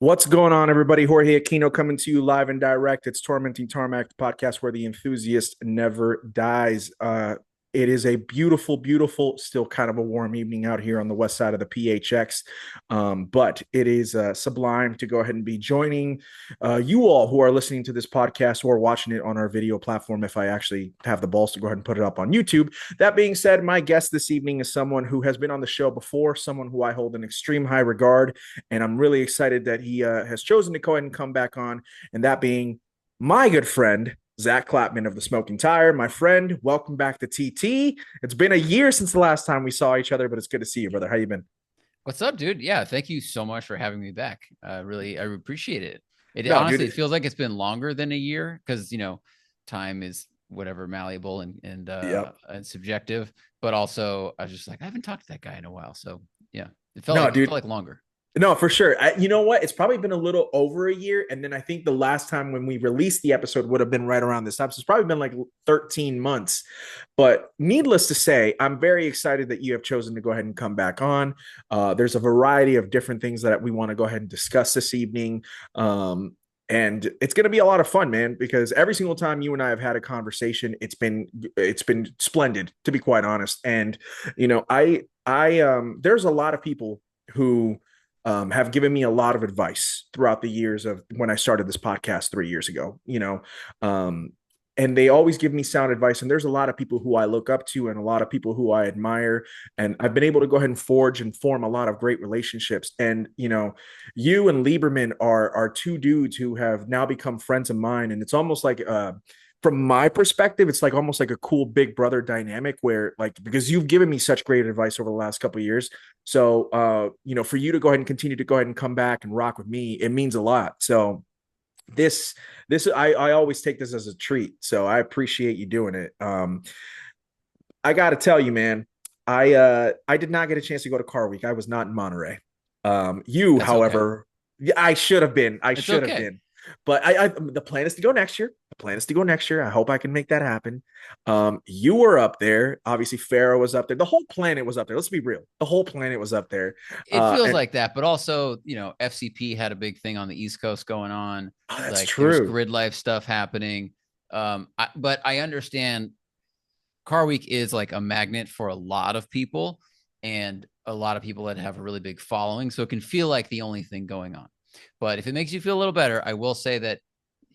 What's going on, everybody? Jorge Aquino coming to you live and direct. It's Tormenting Tarmac, the podcast where the enthusiast never dies. It is a beautiful, beautiful, still kind of a warm evening out here on the west side of the PHX. But it is sublime to go ahead and be joining you all who are listening to this podcast or watching it on our video platform if I actually have the balls to go ahead and put it up on YouTube. That being said, my guest this evening is someone who has been on the show before, someone who I hold in extreme high regard, and I'm really excited that he has chosen to go ahead and come back on, and that being my good friend, Zack Klapman of the Smoking Tire. My friend, welcome back to TT. It's been a year since the last time we saw each other, but it's good to see you, brother. How you been? What's up, dude? Yeah, thank you so much for having me back. I appreciate it. It No, honestly, it dude. feels like it's been longer than a year because time is whatever malleable Yep. and subjective. But also, I was just like, I haven't talked to that guy in a while, so yeah, No, it felt dude. like longer. No, for sure. You know what? It's probably been a little over a year. And then I think the last time when we released the episode would have been right around this time. So it's probably been like 13 months. But needless to say, I'm very excited that you have chosen to go ahead and come back on. There's a variety of different things that we want to go ahead and discuss this evening. And it's going to be a lot of fun, man, because every single time you and I have had a conversation, it's been splendid, to be quite honest. And there's a lot of people who have given me a lot of advice throughout the years of when I started this podcast 3 years ago, um, and they always give me sound advice. And there's a lot of people who I look up to and a lot of people who I admire. And I've been able to go ahead and forge and form a lot of great relationships. And, you and Lieberman are two dudes who have now become friends of mine. And it's almost like, from my perspective, it's like almost like a cool big brother dynamic where, like, because you've given me such great advice over the last couple of years. So, for you to go ahead and continue to go ahead and come back and rock with me, it means a lot. So this, I always take this as a treat. So I appreciate you doing it. I got to tell you, man, I did not get a chance to go to Car Week. I was not in Monterey. You, That's okay. however, yeah, I should have been. I It's should have okay. been. But the plan is to go next year. The plan is to go next year. I hope I can make that happen. You were up there. Obviously, Pharaoh was up there. The whole planet was up there. Let's be real. The whole planet was up there. It feels And like that, but also, FCP had a big thing on the East Coast going on. oh, that's Like there's true. grid life stuff happening. But I understand Car Week is like a magnet for a lot of people and a lot of people that have a really big following. So it can feel like the only thing going on. But if it makes you feel a little better, I will say that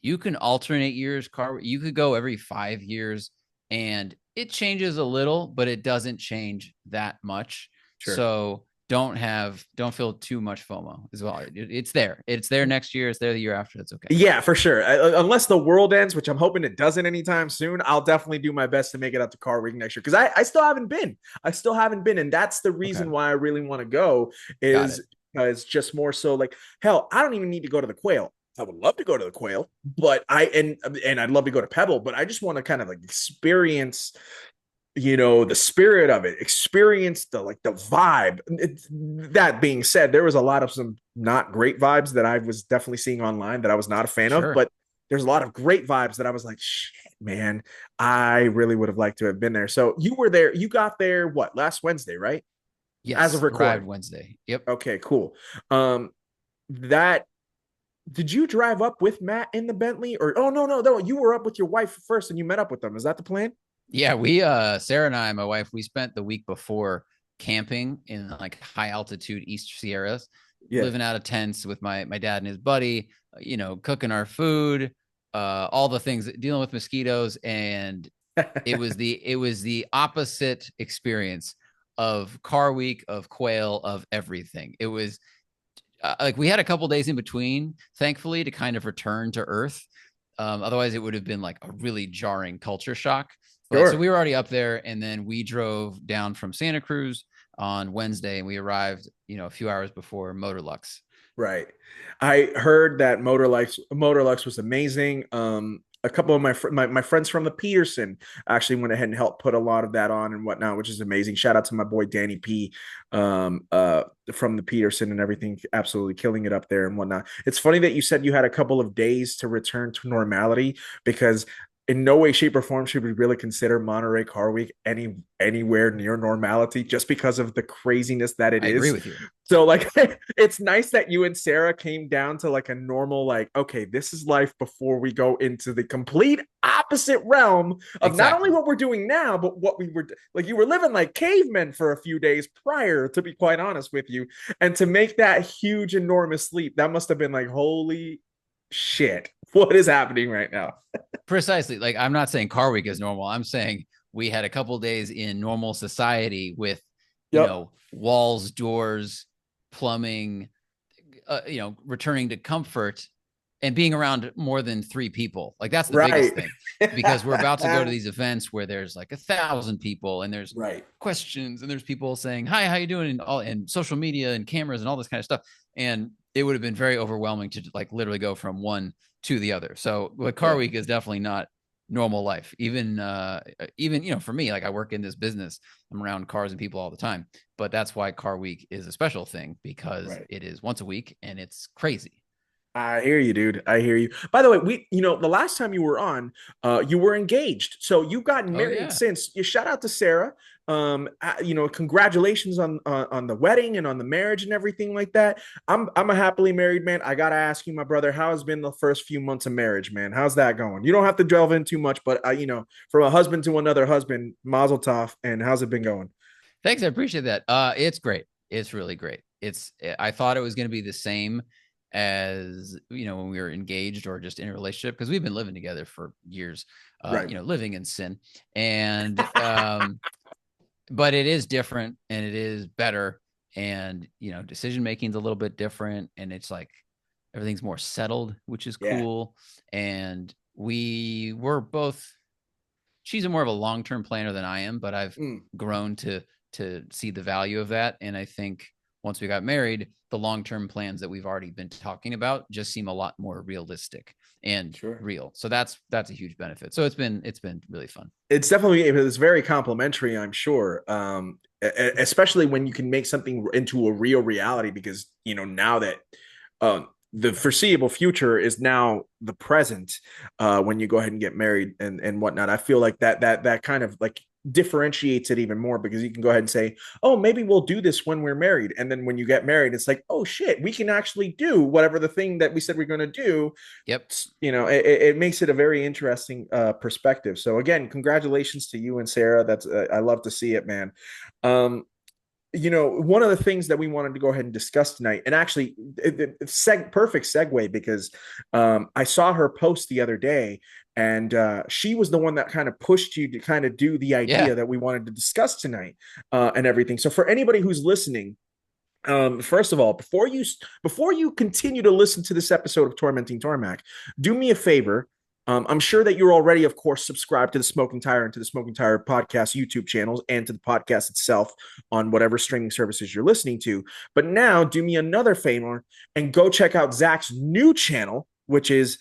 you can alternate years. You could go every 5 years and it changes a little, but it doesn't change that much. Sure. So don't feel too much FOMO as well. It's there. It's there next year. It's there the year after. That's okay. Yeah, for sure. Unless the world ends, which I'm hoping it doesn't anytime soon, I'll definitely do my best to make it out to Car Week next year because I still haven't been. I still haven't been. And that's the Okay. reason why I really want to go Got it. is because just more so like, hell, I don't even need to go to the Quail. I would love to go to the Quail, but and I'd love to go to Pebble, but I just want to kind of like experience the spirit of it, experience the vibe. That being said, there was a lot of some not great vibes that I was definitely seeing online that I was not a fan of, Sure. but there's a lot of great vibes that I was like, shit, man, I really would have liked to have been there. So you were there, you got there what, last Wednesday, right? As of Yes. Arrived recording. Wednesday. Yep. Okay, cool. That Did you drive up with Matt in the Bentley, or oh, no, you were up with your wife first and you met up with them? Is that the plan? Yeah, we Sarah and I, my wife, we spent the week before camping in like high altitude East Sierras, Yeah. living out of tents with my dad and his buddy, cooking our food, all the things, dealing with mosquitoes, and it was the opposite experience of Car Week, of Quail, of everything. It was like we had a couple days in between, thankfully, to kind of return to Earth. Otherwise, it would have been like a really jarring culture shock. But so Sure. we were already up there, and then we drove down from Santa Cruz on Wednesday, and we arrived, a few hours before Motorlux. Right. I heard that Motorlux was amazing. A couple of my friends from the Peterson actually went ahead and helped put a lot of that on and whatnot, which is amazing. Shout out to my boy Danny P, from the Peterson and everything, absolutely killing it up there and whatnot. It's funny that you said you had a couple of days to return to normality because in no way, shape, or form should we really consider Monterey Car Week anywhere near normality, just because of the craziness that it I agree is. with you. So like it's nice that you and Sarah came down to like a normal, like, okay, this is life before we go into the complete opposite realm of not only Exactly. what we're doing now, but what we were like. You were living like cavemen for a few days prior, to be quite honest with you. And to make that huge, enormous leap, that must have been like, holy shit, what is happening right now? Precisely. Like, I'm not saying car week is normal. I'm saying we had a couple days in normal society with, Yep. walls, doors, plumbing, returning to comfort and being around more than three people. Like, that's the biggest Right. thing, because we're about to go to these events where there's like 1,000 people and there's Right. questions and there's people saying, hi, how you doing? And social media and cameras and all this kind of stuff. And it would have been very overwhelming to like literally go from one to the other. So what car Yeah. week is definitely not normal life. Even for me, like, I work in this business, I'm around cars and people all the time, but that's why car week is a special thing, because Right. it is once a week and it's crazy. I hear you, dude. I hear you. By the way, the last time you were on, you were engaged. So you've gotten Oh married yeah. since. You shout out to Sarah. Congratulations on the wedding and on the marriage and everything like that. I'm a happily married man. I gotta ask you, my brother, how has been the first few months of marriage, man? How's that going? You don't have to delve in too much, but from a husband to another husband, Mazel Tov. And how's it been going? Thanks, I appreciate that. It's great. It's really great. I thought it was going to be the same as when we were engaged or just in a relationship, because we've been living together for years, Right. living in sin. And but it is different and it is better, and decision making's a little bit different, and it's like everything's more settled, which is Yeah. cool. And we were both she's a more of a long-term planner than I am, but I've Mm, grown to see the value of that. And I think once we got married, the long-term plans that we've already been talking about just seem a lot more realistic and sure. real. So that's a huge benefit. So it's been really fun. It's very complimentary, I'm sure. Especially when you can make something into a real reality, because now that the foreseeable future is now the present, when you go ahead and get married and whatnot. I feel like that kind of like differentiates it even more, because you can go ahead and say, oh, maybe we'll do this when we're married. And then when you get married, it's like, oh shit, we can actually do whatever the thing that we said we're going to do. Yep. It makes it a very interesting perspective. So again, congratulations to you and Sarah. That's I love to see it, man. um One of the things that we wanted to go ahead and discuss tonight, and actually perfect segue, because I saw her post the other day, and she was the one that kind of pushed you to kind of do the Yeah. idea that we wanted to discuss tonight, and everything. So for anybody who's listening, first of all, before you continue to listen to this episode of Tormenting Tarmac, do me a favor. I'm sure that you're already, of course, subscribed to the Smoking Tire and to the Smoking Tire podcast YouTube channels and to the podcast itself on whatever streaming services you're listening to. But now, do me another favor and go check out Zach's new channel, which is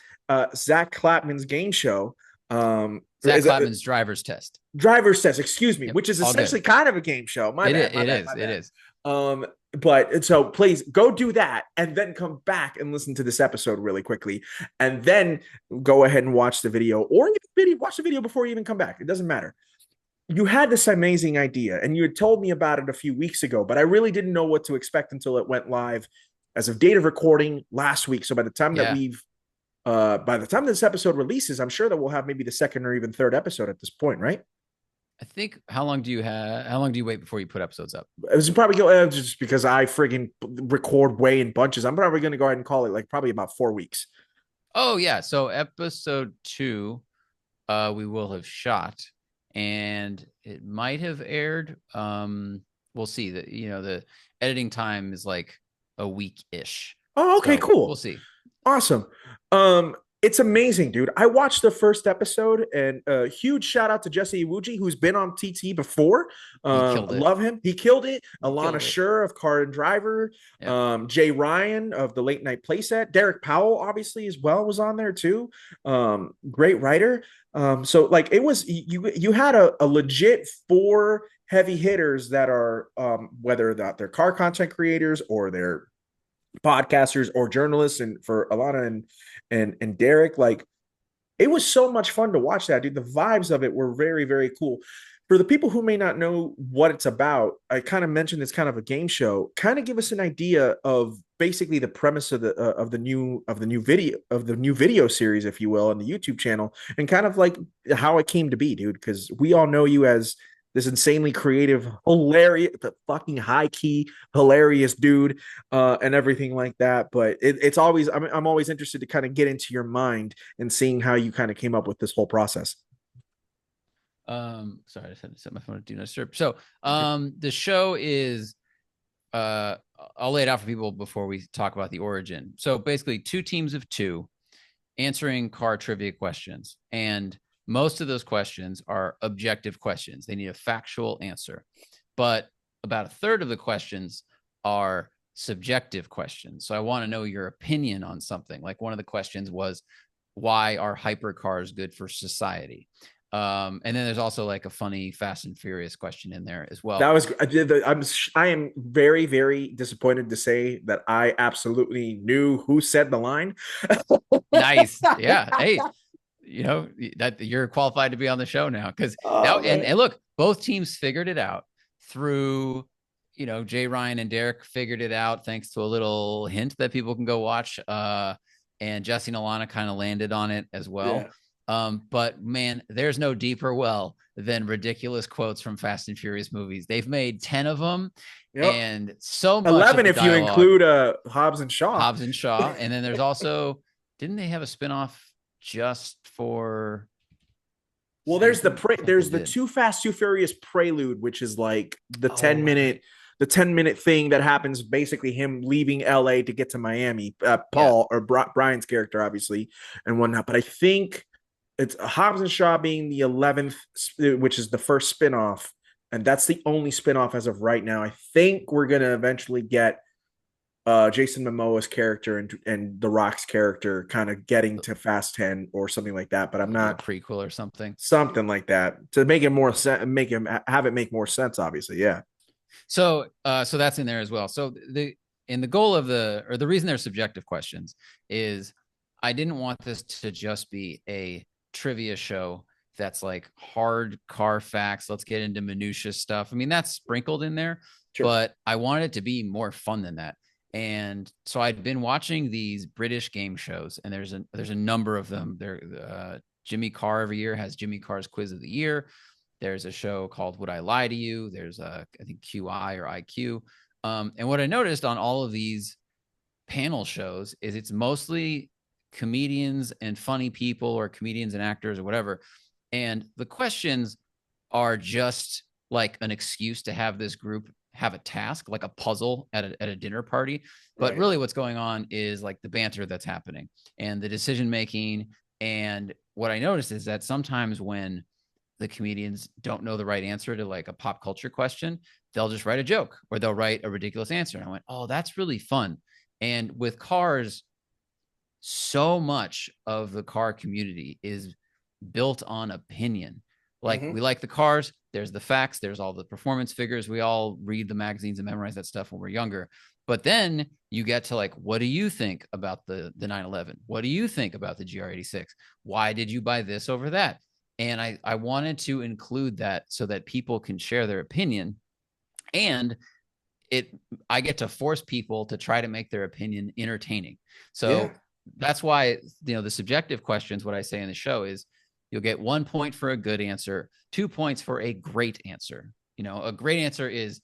Zack Klapman's game show. Zack Is that Klapman's driver's test. Driver's Test? Excuse me, Yep. which is All essentially good. kind of a game show. My It is. bad. My It bad. is. My It bad. is. But so please go do that and then come back and listen to this episode really quickly, and then go ahead and watch the video, or watch the video before you even come back. It doesn't matter. You had this amazing idea and you had told me about it a few weeks ago, but I really didn't know what to expect until it went live as of date of recording last week. So Yeah. by the time this episode releases, I'm sure that we'll have maybe the second or even third episode at this point, right? I think, how long do you have? How long do you wait before you put episodes up? It was probably just because I friggin' record way in bunches. I'm probably going to go ahead and call it like probably about 4 weeks. Oh yeah. So episode 2, we will have shot, and it might have aired. We'll see. That the editing time is like a week ish. Oh, okay, So we'll cool. see. Awesome. It's amazing, dude. I watched the first episode, and a huge shout out to Jesse Iwuji, who's been on TT before. He killed it. Love him. He killed it. He Alana killed it. Schur of Car and Driver, Yep. Jay Ryan of the Late Night Playset, Derek Powell, obviously as well, was on there too. Great writer. So like it was you had a legit four heavy hitters that are whether that they're car content creators or they're podcasters or journalists, and for Alana and Derek, like It was so much fun to watch that, dude. The vibes of it were very, very cool. For the people who may not know what it's about, I kind of mentioned it's kind of a game show. Kind of give us an idea of basically the premise of the new video series, if you will, on the YouTube channel, and kind of like how it came to be, dude. Because we all know you as this insanely creative, hilarious, the fucking high key, hilarious dude, and everything like that. But it's always, I'm always interested to kind of get into your mind and seeing how you kind of came up with this whole process. Sorry, I just had to set my phone to do not disturb. So, the show is, uh, I'll lay it out for people before we talk about the origin. So basically, two teams of two answering car trivia questions, and most of those questions are objective questions. They need a factual answer, but about a third of the questions are subjective questions. So I want to know your opinion on something. Like one of the questions was, why are hypercars good for society? And then there's also like a funny Fast and Furious question in there as well. That was I am very, very disappointed to say that I absolutely knew who said the line. Nice. Yeah. Hey, you know that you're qualified to be on the show now because Oh that man. and look, both teams figured it out through, Jay Ryan and Derek figured it out thanks to a little hint that people can go watch. And Jesse and Alana kind of landed on it as well. Yeah. But man, there's no deeper well than ridiculous quotes from Fast and Furious movies. They've made 10 of them, Yep. and so much of 11 the if you dialogue, include Hobbs and Shaw. Hobbs and Shaw. And then there's also, didn't they have a spinoff just for Well, something? I thought they there's the did. Too Fast Too Furious prelude, which is like Oh, right. the 10-minute thing that happens, basically him leaving LA to get to Miami. Yeah. Paul or Brian's character obviously and whatnot, but I think it's Hobbs and Shaw being the 11th, which is the first spinoff, and that's the only spinoff as of right now. I think we're gonna eventually get Jason Momoa's character and The Rock's character kind of getting to Fast 10 or something like that, but I'm Like a not prequel or something. something like that to make it more sense, make him have it make more sense. Obviously, yeah, So that's in there as well. So the goal of the reason they're subjective questions is I didn't want this to just be a trivia show that's like hard car facts. Let's get into minutia stuff. I mean, that's sprinkled in there, sure. but I wanted it to be more fun than that. And so I'd been watching these British game shows, and there's a number of them. Jimmy Carr every year has Jimmy Carr's Quiz of the Year. There's a show called Would I Lie to You? There's I think QI or IQ. And what I noticed on all of these panel shows is it's mostly comedians and funny people or comedians and actors or whatever. And the questions are just like an excuse to have this group have a task, like a puzzle at a dinner party. But Right. really, what's going on is like the banter that's happening and the decision making. And what I noticed is that sometimes when the comedians don't know the right answer to like a pop culture question, they'll just write a joke or they'll write a ridiculous answer. And I went, oh, that's really fun. And with cars, so much of the car community is built on opinion. Like Mm-hmm. we like the cars, there's the facts, there's all the performance figures. We all read the magazines and memorize that stuff when we're younger. But then you get to like, what do you think about the 911? What do you think about the GR86? Why did you buy this over that? And I wanted to include that so that people can share their opinion. And it I get to force people to try to make their opinion entertaining. Yeah. So that's why the subjective questions, what I say in the show is you'll get 1 point for a good answer, 2 points for a great answer. A great answer is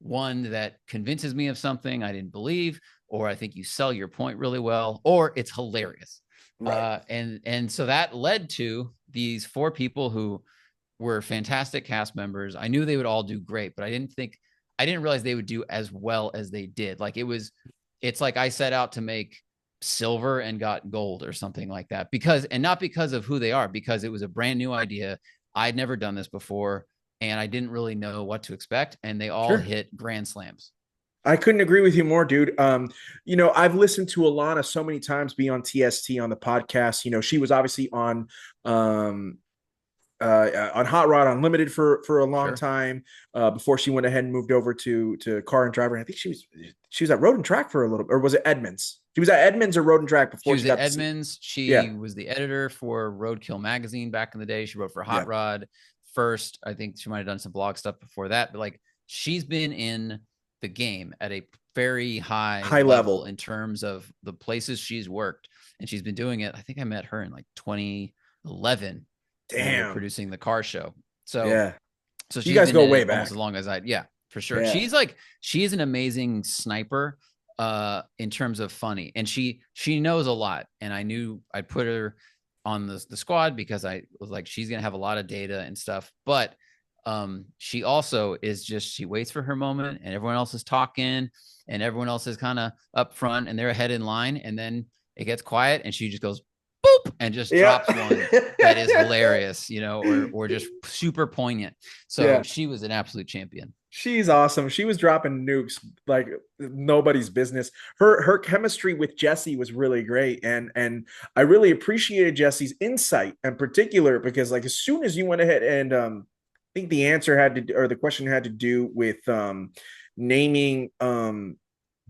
one that convinces me of something I didn't believe, or I think you sell your point really well, or it's hilarious. Right. And so that led to these four people who were fantastic cast members. I knew they would all do great, but I didn't realize they would do as well as they did. Like it's like I set out to make silver and got gold or something like that and not because of who they are, because it was a brand new idea. I'd never done this before and I didn't really know what to expect. And they all Sure. hit grand slams. I couldn't agree with you more, dude. I've listened to Alana so many times be on TST on the podcast. She was obviously on um on Hot Rod Unlimited for a long Sure. time before she went ahead and moved over to Car and Driver. And I think she was at Road and Track for a little, or was it Edmonds? She was at Edmonds or Road and Track She before was she at got to see. Edmonds. She Yeah, was the editor for Roadkill magazine back in the day. She wrote for Hot yeah, Rod first. I think she might have done some blog stuff before that, but like she's been in the game at a very high high level level. in terms of the places she's worked. And she's been doing it. I think I met her in like 2011 when we were Damn. producing the car show. So, Yeah, so you she's guys been go in way it almost back. as long as I, yeah, for sure. Yeah, She's an amazing sniper in terms of funny, and she knows a lot, and I knew I'd put her on the squad because I was like, she's gonna have a lot of data and stuff, but she also is just, she waits for her moment and everyone else is talking and everyone else is kind of up front and they're ahead in line, and then it gets quiet and she just goes boop and just yeah, drops one that is hilarious, or just super poignant. So yeah. she was an absolute champion. She's awesome. She was dropping nukes like nobody's business. Her chemistry with Jesse was really great, and I really appreciated Jesse's insight in particular because like as soon as you went ahead and I think the answer had to, or the question had to do with naming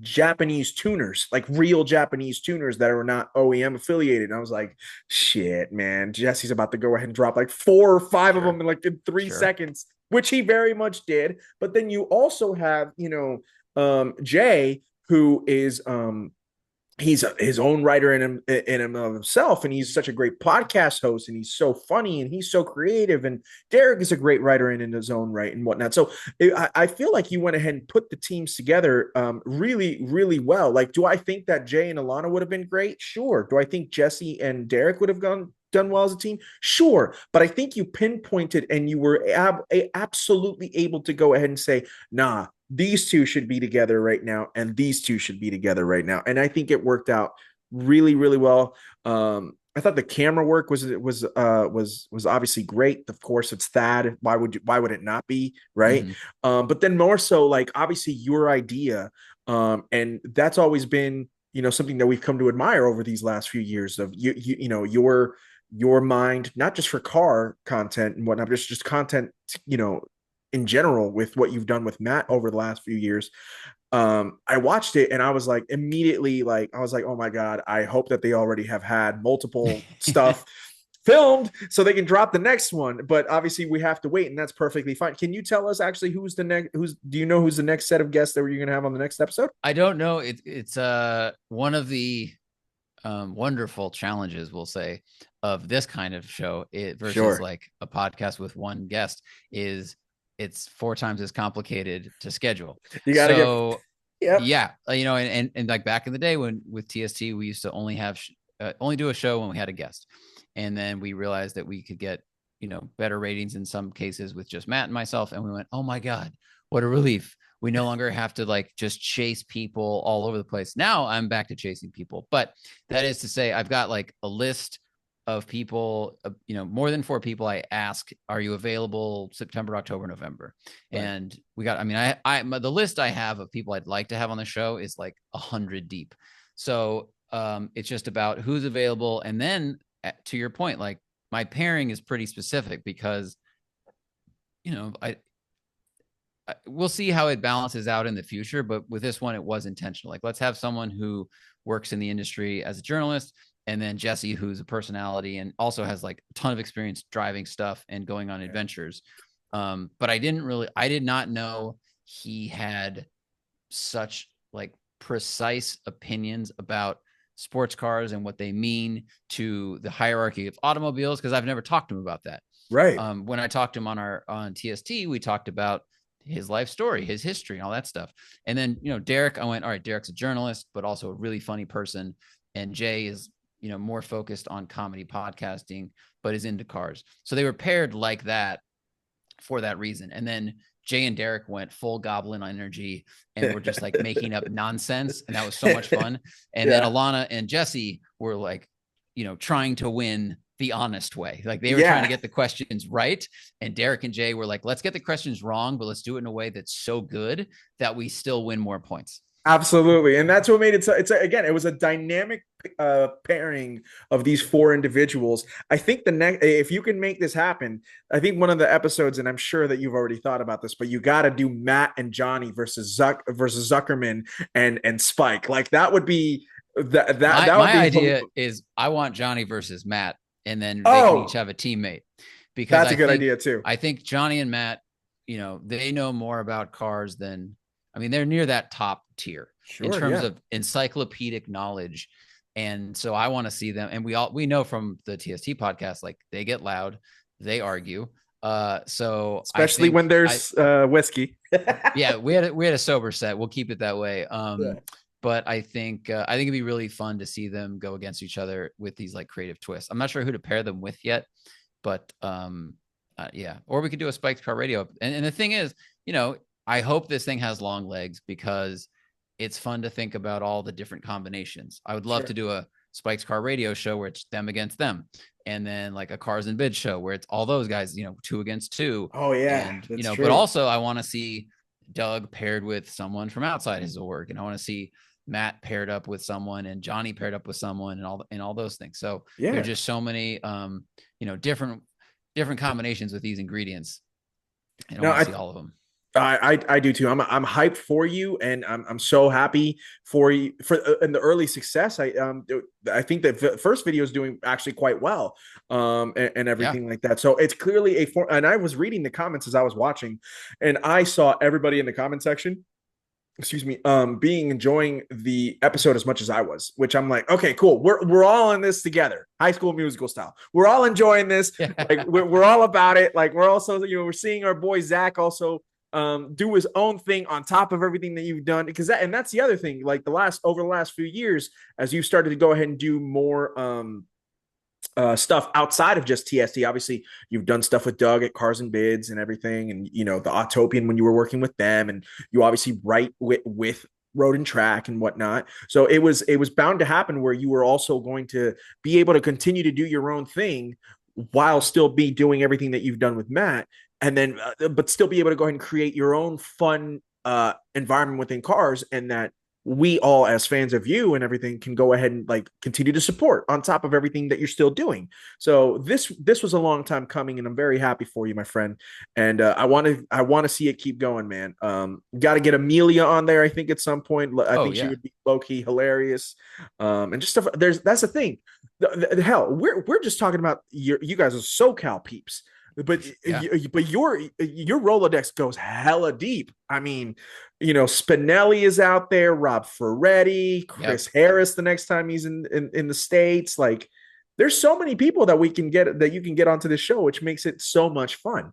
Japanese tuners, like real Japanese tuners that are not OEM affiliated. And I was like, shit, man, Jesse's about to go ahead and drop like 4 or 5 of Sure. them in like in three Sure. seconds, which he very much did. But then you also have, Jay, who is he's his own writer in him of himself, and he's such a great podcast host, and he's so funny and he's so creative, and Derek is a great writer in his own right and whatnot. So I feel like you went ahead and put the teams together really really well. Like, do I think that Jay and Alana would have been great? Sure. Do I think Jesse and Derek would have done well as a team? Sure. But I think you pinpointed and you were absolutely able to go ahead and say, nah, these two should be together right now, and these two should be together right now. And I think it worked out really, really well. I thought the camera work was obviously great. Of course, it's Thad. Why would it not be, right? Mm-hmm. But then more so, like obviously your idea, and that's always been something that we've come to admire over these last few years of your mind, not just for car content and whatnot, but just content, you know, in general with what you've done with Matt over the last few years. I watched it and I was like immediately like I was like, oh my God, I hope that they already have had multiple stuff filmed so they can drop the next one. But obviously we have to wait, and that's perfectly fine. Can you tell us actually who's do you know who's the next set of guests that you're gonna have on the next episode? I don't know. It's one of the wonderful challenges, we'll say, of this kind of show versus Sure. like a podcast with one guest is it's 4 times as complicated to schedule. You gotta get So yep. yeah, and like back in the day when with TST, we used to only do a show when we had a guest. And then we realized that we could get, better ratings in some cases with just Matt and myself. And we went, oh my God, what a relief. We no longer have to like just chase people all over the place. Now I'm back to chasing people. But that is to say, I've got like a list of people, more than 4 people. I ask, are you available September, October, November? Right. And we got, I mean, the list I have of people I'd like to have on the show is like 100 deep. So it's just about who's available. And then to your point, like my pairing is pretty specific because, I we'll see how it balances out in the future. But with this one, it was intentional. Like, let's have someone who works in the industry as a journalist, and then Jesse, who's a personality and also has like a ton of experience driving stuff and going on adventures. But I did not know he had such like precise opinions about sports cars and what they mean to the hierarchy of automobiles, because I've never talked to him about that. Right. When I talked to him on TST, we talked about his life story, his history, and all that stuff. And then, Derek, I went, all right, Derek's a journalist, but also a really funny person. And Jay is, more focused on comedy podcasting, but is into cars. So they were paired like that for that reason. And then Jay and Derek went full goblin energy and were just like making up nonsense. And that was so much fun. And then Yeah. Alana and Jesse were like, trying to win the honest way. Like they were trying to Yeah. get the questions right. And Derek and Jay were like, let's get the questions wrong, but let's do it in a way that's so good that we still win more points. Absolutely. And that's what made it so it's again, it was a dynamic pairing of these four individuals. I think the next if you can make this happen, I think one of the episodes, and I'm sure that you've already thought about this, but you got to do Matt and Johnny versus Zuckerman and Spike. Like that would be My that would my be idea is I want Johnny versus Matt, and then they can each oh, have a teammate because that's a good idea too. I think Johnny and Matt, they know more about cars than I mean, they're near that top tier in Sure, terms yeah. of encyclopedic knowledge. And so I want to see them. And we know from the TST podcast, like they get loud, they argue. So I Especially think when there's whiskey. yeah, we had a sober set. We'll keep it that way. Yeah. But I think it'd be really fun to see them go against each other with these like creative twists. I'm not sure who to pair them with yet, but yeah. Or we could do a Spiked Car Radio. And the thing is, I hope this thing has long legs because it's fun to think about all the different combinations. I would love to Sure. do a Spikes Car Radio show where it's them against them, and then like a Cars and Bids show where it's all those guys, two against two, Oh yeah, and that's but true. also I want to see Doug paired with someone from outside his org, and I want to see Matt paired up with someone and Johnny paired up with someone and all those things. So there's Yeah. just so many different combinations with these ingredients, and I No, want to I see all of them. I do too. I'm hyped for you, and I'm so happy for you for in the early success. I think that the first video is doing actually quite well, and Yeah. everything like that. So it's clearly a form. And I was reading the comments as I was watching, and I saw everybody in the comment section. Excuse me, being enjoying the episode as much as I was, which I'm like, okay, cool. We're all in this together, High School Musical style. We're all enjoying this. Like Yeah. we're all about it. Like we're also, we're seeing our boy Zach also do his own thing on top of everything that you've done. Because that's the other thing. Like over the last few years, as you started to go ahead and do more stuff outside of just TST. Obviously, you've done stuff with Doug at Cars and Bids and everything, and the Autopian when you were working with them, and you obviously write with Road and Track and whatnot. So it was bound to happen where you were also going to be able to continue to do your own thing while still be doing everything that you've done with Matt, and then but still be able to go ahead and create your own fun environment within cars, and that we all as fans of you and everything can go ahead and like continue to support on top of everything that you're still doing. So this was a long time coming, and I'm very happy for you, my friend. And I want to see it keep going, man. Got to get Amelia on there, I think, at some point. I Oh think she yeah. would be low-key hilarious. And just stuff, that's the thing. Hell, we're just talking about you guys are SoCal peeps, but Yeah. your Rolodex goes hella deep. I mean, Spinelli is out there, Rob Ferretti, Yep. Chris Harris the next time he's in the States. Like, there's so many people that you can get onto this show, which makes it so much fun.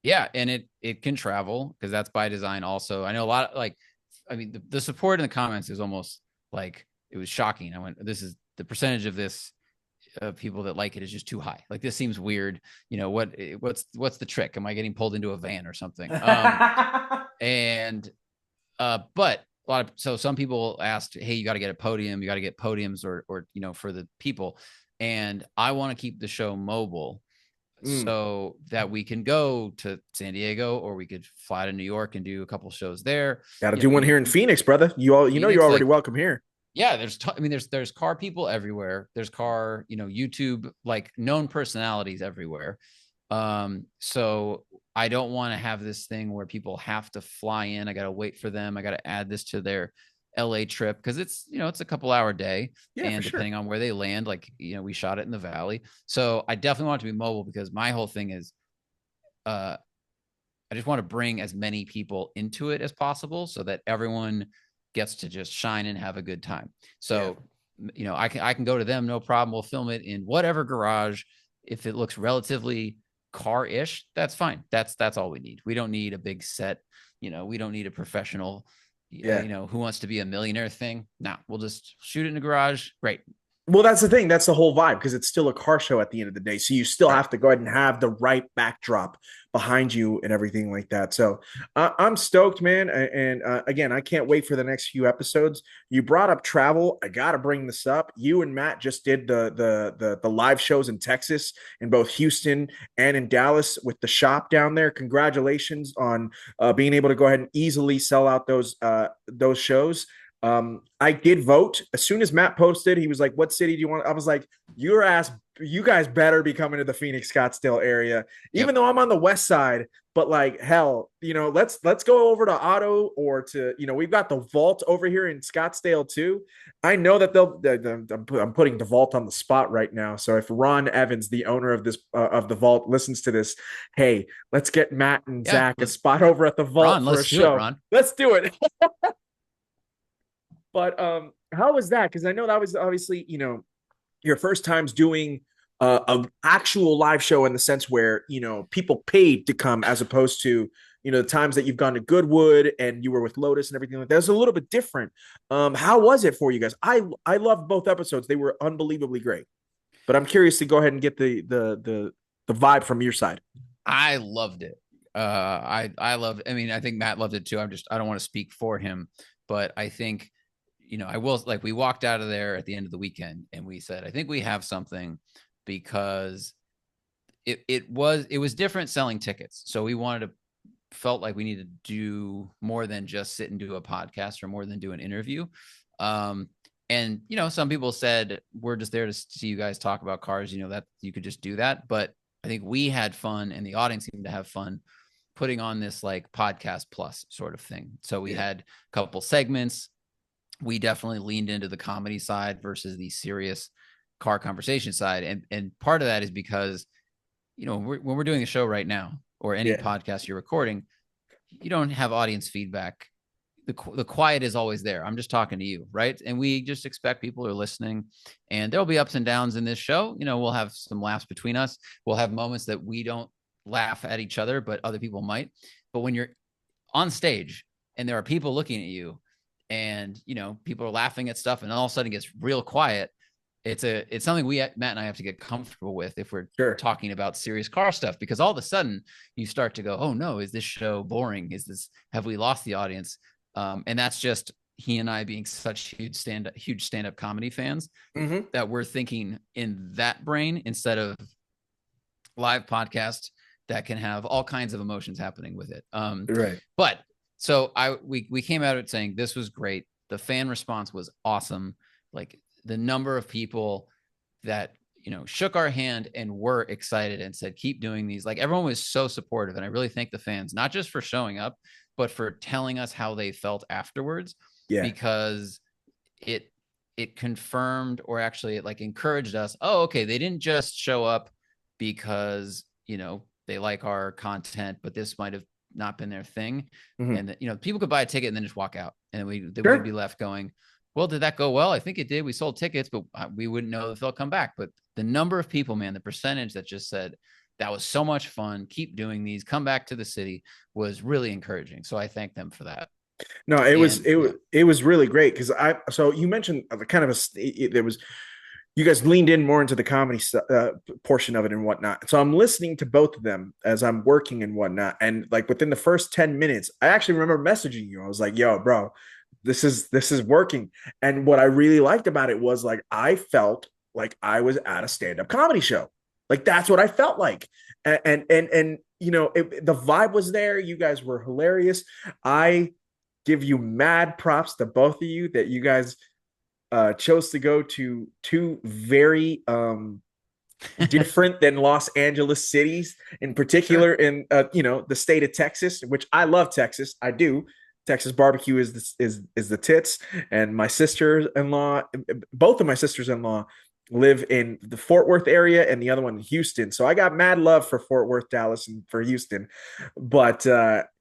Yeah, and it can travel because that's by design. Also, I know a lot. Like, I mean, the support in the comments is almost like it was shocking. I went, this is the percentage of this people that like it is just too high. Like this seems weird. What's the trick? Am I getting pulled into a van or something? And but so some people asked, hey, you got to get a podium, you got to get podiums or for the people. And I want to keep the show mobile Mm, so that we can go to San Diego or we could fly to New York and do a couple shows there. Got to You do know, one you, here in Phoenix, brother. You're Phoenix, already like welcome here. yeah, I mean, there's car people everywhere. There's car, YouTube, like known personalities everywhere. So I don't want to have this thing where people have to fly in. I got to wait for them. I got to add this to their LA trip because it's a couple hour day. Yeah, for And sure. depending on where they land, like, we shot it in the valley. So I definitely want it to be mobile because my whole thing is, uh, I just want to bring as many people into it as possible so that everyone gets to just shine and have a good time. Yeah. So, I can go to them, no problem. We'll film it in whatever garage. If it looks relatively car-ish, that's fine. That's all we need. We don't need a big set. We don't need a professional, Yeah. who wants to be a millionaire thing. No, we'll just shoot it in the garage. Great. Well, that's the thing. That's the whole vibe because it's still a car show at the end of the day. So you still Right. have to go ahead and have the right backdrop behind you and everything like that. So I'm stoked, man. And again, I can't wait for the next few episodes. You brought up travel. I got to bring this up. You and Matt just did the live shows in Texas, in both Houston and in Dallas with the shop down there. Congratulations on being able to go ahead and easily sell out those shows. I did vote. As soon as Matt posted, he was like, "What city do you want?" I was like, "Your ass, you guys better be coming to the Phoenix Scottsdale area." Even Yep. though I'm on the west side, but like hell, let's go over to Otto or to we've got the vault over here in Scottsdale too. I know that I'm putting the vault on the spot right now. So if Ron Evans, the owner of this of the vault, listens to this, hey, let's get Matt and Yeah. Zach a spot over at the vault Ron, for a let's do it, show. Ron. Let's do it. But how was that? Because I know that was obviously your first times doing a actual live show in the sense where people paid to come as opposed to the times that you've gone to Goodwood and you were with Lotus and everything like that. It was a little bit different. How was it for you guys? I loved both episodes. They were unbelievably great. But I'm curious to go ahead and get the vibe from your side. I loved it. I loved. I mean, I think Matt loved it too. I don't want to speak for him, but I think I will. Like, we walked out of there at the end of the weekend and we said, I think we have something, because it was different selling tickets. So we wanted to felt like we needed to do more than just sit and do a podcast, or more than do an interview. Um, and some people said, we're just there to see you guys talk about cars. That you could just do that, but I think we had fun, and the audience seemed to have fun putting on this like podcast plus sort of thing. So we Yeah. had a couple segments. We definitely leaned into the comedy side versus the serious car conversation side, and part of that is because when we're doing a show right now, or any Yeah. podcast you're recording, you don't have audience feedback. The quiet is always there. I'm just talking to you, right? And we just expect people are listening, and there'll be ups and downs in this show. We'll have some laughs between us. We'll have moments that we don't laugh at each other, but other people might. But when you're on stage and there are people looking at you, and people are laughing at stuff, and all of a sudden it gets real quiet, it's something Matt and I have to get comfortable with if we're Sure. talking about serious car stuff, because all of a sudden you start to go, oh no, is this show boring? Have we lost the audience? And that's just he and I being such huge stand-up comedy fans, Mm-hmm. that we're thinking in that brain instead of live podcast that can have all kinds of emotions happening with it. Right. But so we came out of it saying this was great. The fan response was awesome. Like, the number of people that shook our hand and were excited and said, keep doing these. Like, everyone was so supportive, and I really thank the fans, not just for showing up, but for telling us how they felt afterwards, Yeah. because it confirmed, or actually it like encouraged us. Oh, okay, they didn't just show up because they like our content, but this might have not been their thing. Mm-hmm. And people could buy a ticket and then just walk out, and we'd be Sure. left going, well, did that go well? I think it did. We sold tickets, but we wouldn't know if they'll come back. But the number of people, man, the percentage that just said, that was so much fun, keep doing these, come back to the city, was really encouraging. So I thank them for that. No, And yeah, it was really great because so you mentioned kind of there was you guys leaned in more into the comedy portion of it and whatnot. So I'm listening to both of them as I'm working and whatnot, and like within the first 10 minutes, I actually remember messaging you. I was like, "Yo, bro, this is working." And what I really liked about it was like I felt like I was at a stand up comedy show. Like that's what I felt like, and the vibe was there. You guys were hilarious. I give you mad props to both of you that you guys chose to go to two very different than Los Angeles cities, in sure. particular in the state of Texas, which I love Texas. I do. Texas barbecue is the tits, and my sister-in-law, both of my sisters-in-law live in the Fort Worth area and the other one in Houston. So I got mad love for Fort Worth, Dallas, and for Houston. But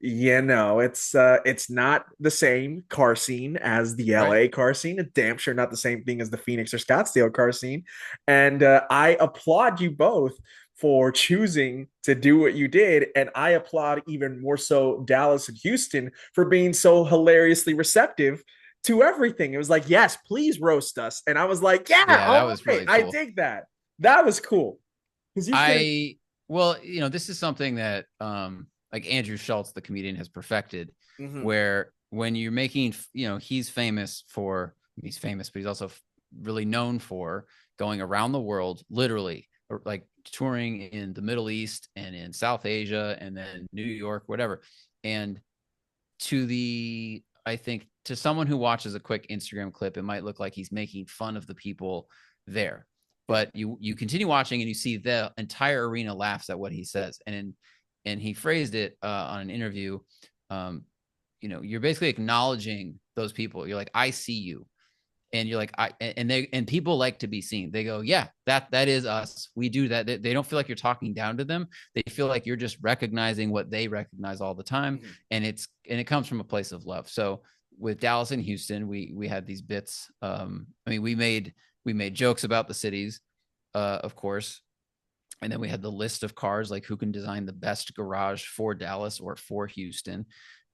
it's not the same car scene as the Right. LA car scene. It's damn sure not the same thing as the Phoenix or Scottsdale car scene. And I applaud you both for choosing to do what you did. And I applaud even more so Dallas and Houston for being so hilariously receptive to everything. It was like, yes, please roast us. And I was like, yeah, Yeah, that all was right, really I cool. dig that. That was cool. Because you can't. I Well, this is something that like Andrew Schultz, the comedian, has perfected, Mm-hmm. where when you're making, he's famous, but he's also really known for going around the world, literally, or like touring in the Middle East and in South Asia and then New York, whatever. And to the I think to someone who watches a quick Instagram clip, it might look like he's making fun of the people there. But you continue watching and you see the entire arena laughs at what he says. And he phrased it on an interview. You're basically acknowledging those people. You're like, I see you. And you're like, and people like to be seen. They go, yeah, that is us. We do that. They don't feel like you're talking down to them. They feel like you're just recognizing what they recognize all the time. Mm-hmm. And it comes from a place of love. So with Dallas and Houston, we had these bits. We made jokes about the cities, of course. And then we had the list of cars, like who can design the best garage for Dallas or for Houston.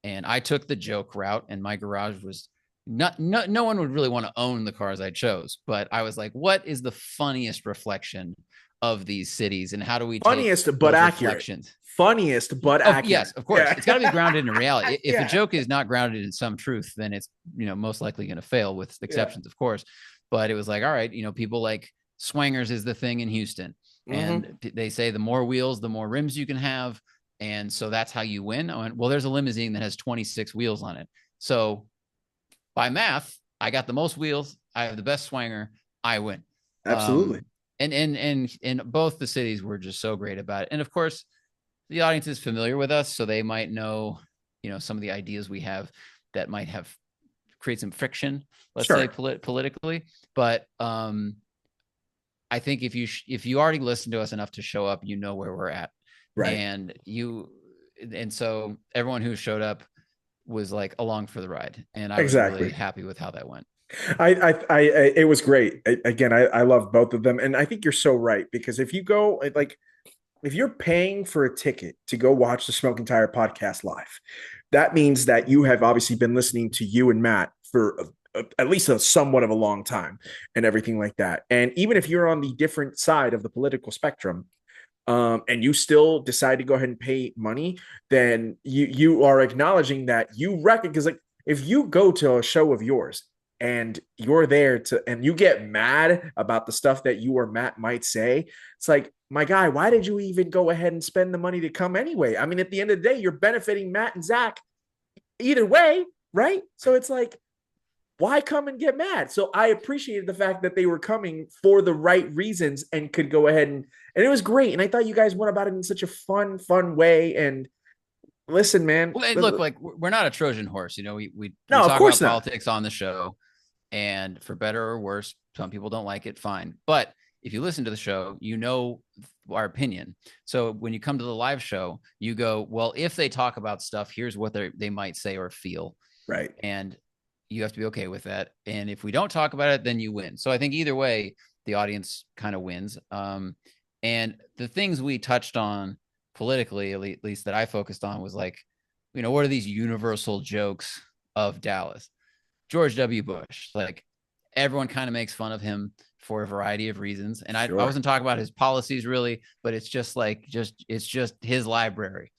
And I took the joke route, and my garage was no one would really want to own the cars I chose, but I was like, what is the funniest reflection of these cities, and how do we funniest take but accurate reflections? Funniest but accurate. Yes, of course. Yeah. It's got to be grounded in reality. If a joke is not grounded in some truth, then it's most likely going to fail, with exceptions, of course. But it was like, all right, people like swangers is the thing in Houston, and they say the more wheels, the more rims you can have, and so that's how you win. I went, well, there's a limousine that has 26 wheels on it, so by math, I got the most wheels. I have the best swanger. I win. Absolutely. And both the cities were just so great about it. And of course, the audience is familiar with us, so they might know, some of the ideas we have that might have create some friction, let's say politically. But I think if you already listened to us enough to show up, where we're at. Right. And so everyone who showed up was like along for the ride, and I was really happy with how that went. It was great. I love both of them, and I think you're so right, because if you go, like, if you're paying for a ticket to go watch the Smoking Tire podcast live, that means that you have obviously been listening to you and Matt for at least a somewhat of a long time, and everything like that. And even if you're on the different side of the political spectrum, and you still decide to go ahead and pay money, then you are acknowledging that you reckon, because like if you go to a show of yours and you're there and you get mad about the stuff that you or Matt might say, it's like, my guy, why did you even go ahead and spend the money to come anyway? I mean, at the end of the day, you're benefiting Matt and Zach either way, right? So it's like, why come and get mad? So I appreciated the fact that they were coming for the right reasons and could go ahead and it was great. And I thought you guys went about it in such a fun way. And listen, man. Well, look, like, we're not a Trojan horse. We talk about politics on the show, and for better or worse, some people don't like it. Fine. But if you listen to the show, our opinion. So when you come to the live show, you go, well, if they talk about stuff, here's what they might say or feel. Right. And you have to be okay with that. And if we don't talk about it, then you win. So I think either way, the audience kind of wins. And the things we touched on politically, at least that I focused on, was like, what are these universal jokes of Dallas? George W. Bush, like, everyone kind of makes fun of him for a variety of reasons. And I wasn't talking about his policies really, but it's just like, it's just his library.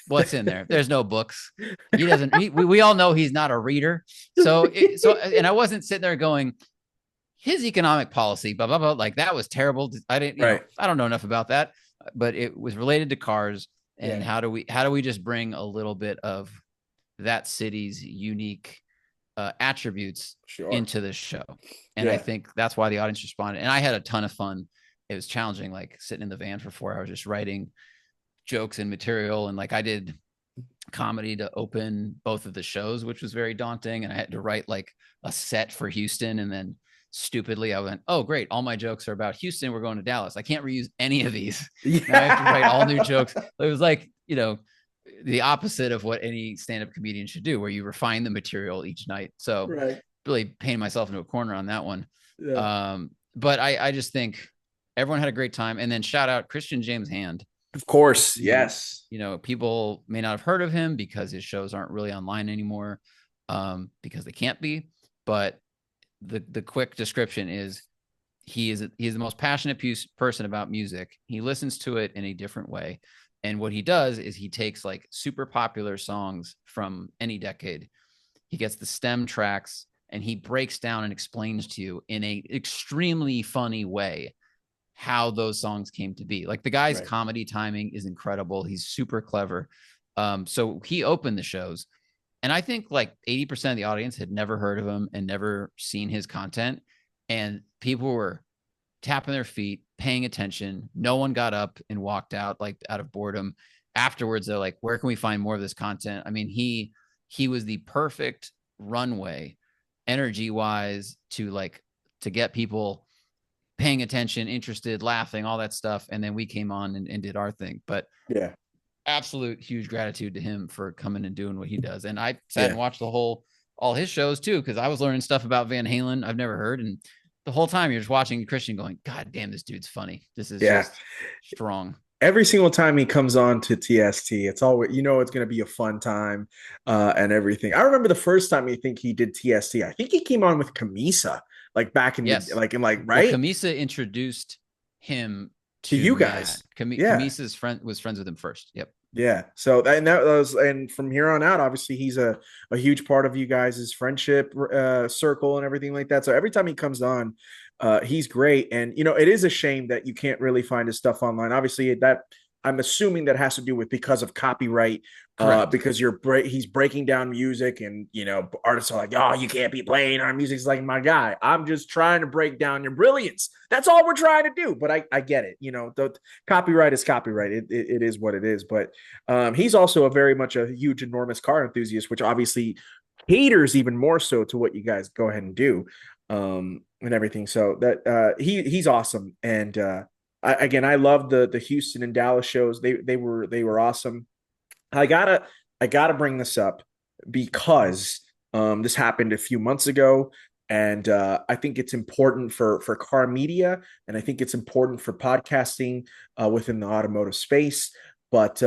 What's in there? There's no books. He doesn't, we all know he's not a reader. And I wasn't sitting there going, his economic policy, blah, blah, blah, like, that was terrible. I didn't, I don't know enough about that, but it was related to cars. And how do we just bring a little bit of that city's unique attributes into this show? And I think that's why the audience responded. And I had a ton of fun. It was challenging, like sitting in the van for 4 hours, just writing jokes and material. And like, I did comedy to open both of the shows, which was very daunting. And I had to write like a set for Houston. And then stupidly, I went, oh, great, all my jokes are about Houston. We're going to Dallas. I can't reuse any of these. Now I have to write all new jokes. It was like, the opposite of what any stand-up comedian should do, where you refine the material each night. So really painted myself into a corner on that one. But I just think everyone had a great time. And then shout out Christian James Hand. Of course. Yes. People may not have heard of him because his shows aren't really online anymore, because they can't be. But the quick description is he is the most passionate person about music. He listens to it in a different way. And what he does is he takes like super popular songs from any decade. He gets the stem tracks and he breaks down and explains to you in a extremely funny way how those songs came to be. Like, the guy's comedy timing is incredible. He's super clever. So he opened the shows, And I think like 80% of the audience had never heard of him and never seen his content. And people were tapping their feet, paying attention. No one got up and walked out like out of boredom. Afterwards, they're like, where can we find more of this content? I mean, he was the perfect runway energy wise to get people paying attention, interested, laughing, all that stuff. And then we came on and did our thing. But Yeah. absolute huge gratitude to him for coming and doing what he does. And I sat Yeah. and watched all his shows too, because I was learning stuff about Van Halen I've never heard. And the whole time you're just watching Christian going, God damn, this dude's funny. This is Yeah. just strong. Every single time he comes on to TST, it's always, it's going to be a fun time and everything. I remember the first time he did TST. I think he came on with Kamisa, like back in the Yes. like in like Well, right Kamisa introduced him to to you Matt. guys. Yeah, Kamisa's friend was friends with him first. Yep. yeah. So that was, and from here on out, obviously he's a huge part of you guys' friendship circle and everything like that. So every time he comes on, he's great. And it is a shame that you can't really find his stuff online. Obviously, that I'm assuming that has to do with because of copyright. Correct. Because he's breaking down music, and artists are like, "Oh, you can't be playing our music." It's like, my guy, I'm just trying to break down your brilliance. That's all we're trying to do. But I get it. The copyright is copyright. It is what it is. But he's also a very much a huge, enormous car enthusiast, which obviously caters even more so to what you guys go ahead and do, and everything. So that he's awesome. And again, I love the Houston and Dallas shows. They were awesome. I gotta bring this up because this happened a few months ago, and I think it's important for car media, and I think it's important for podcasting within the automotive space. But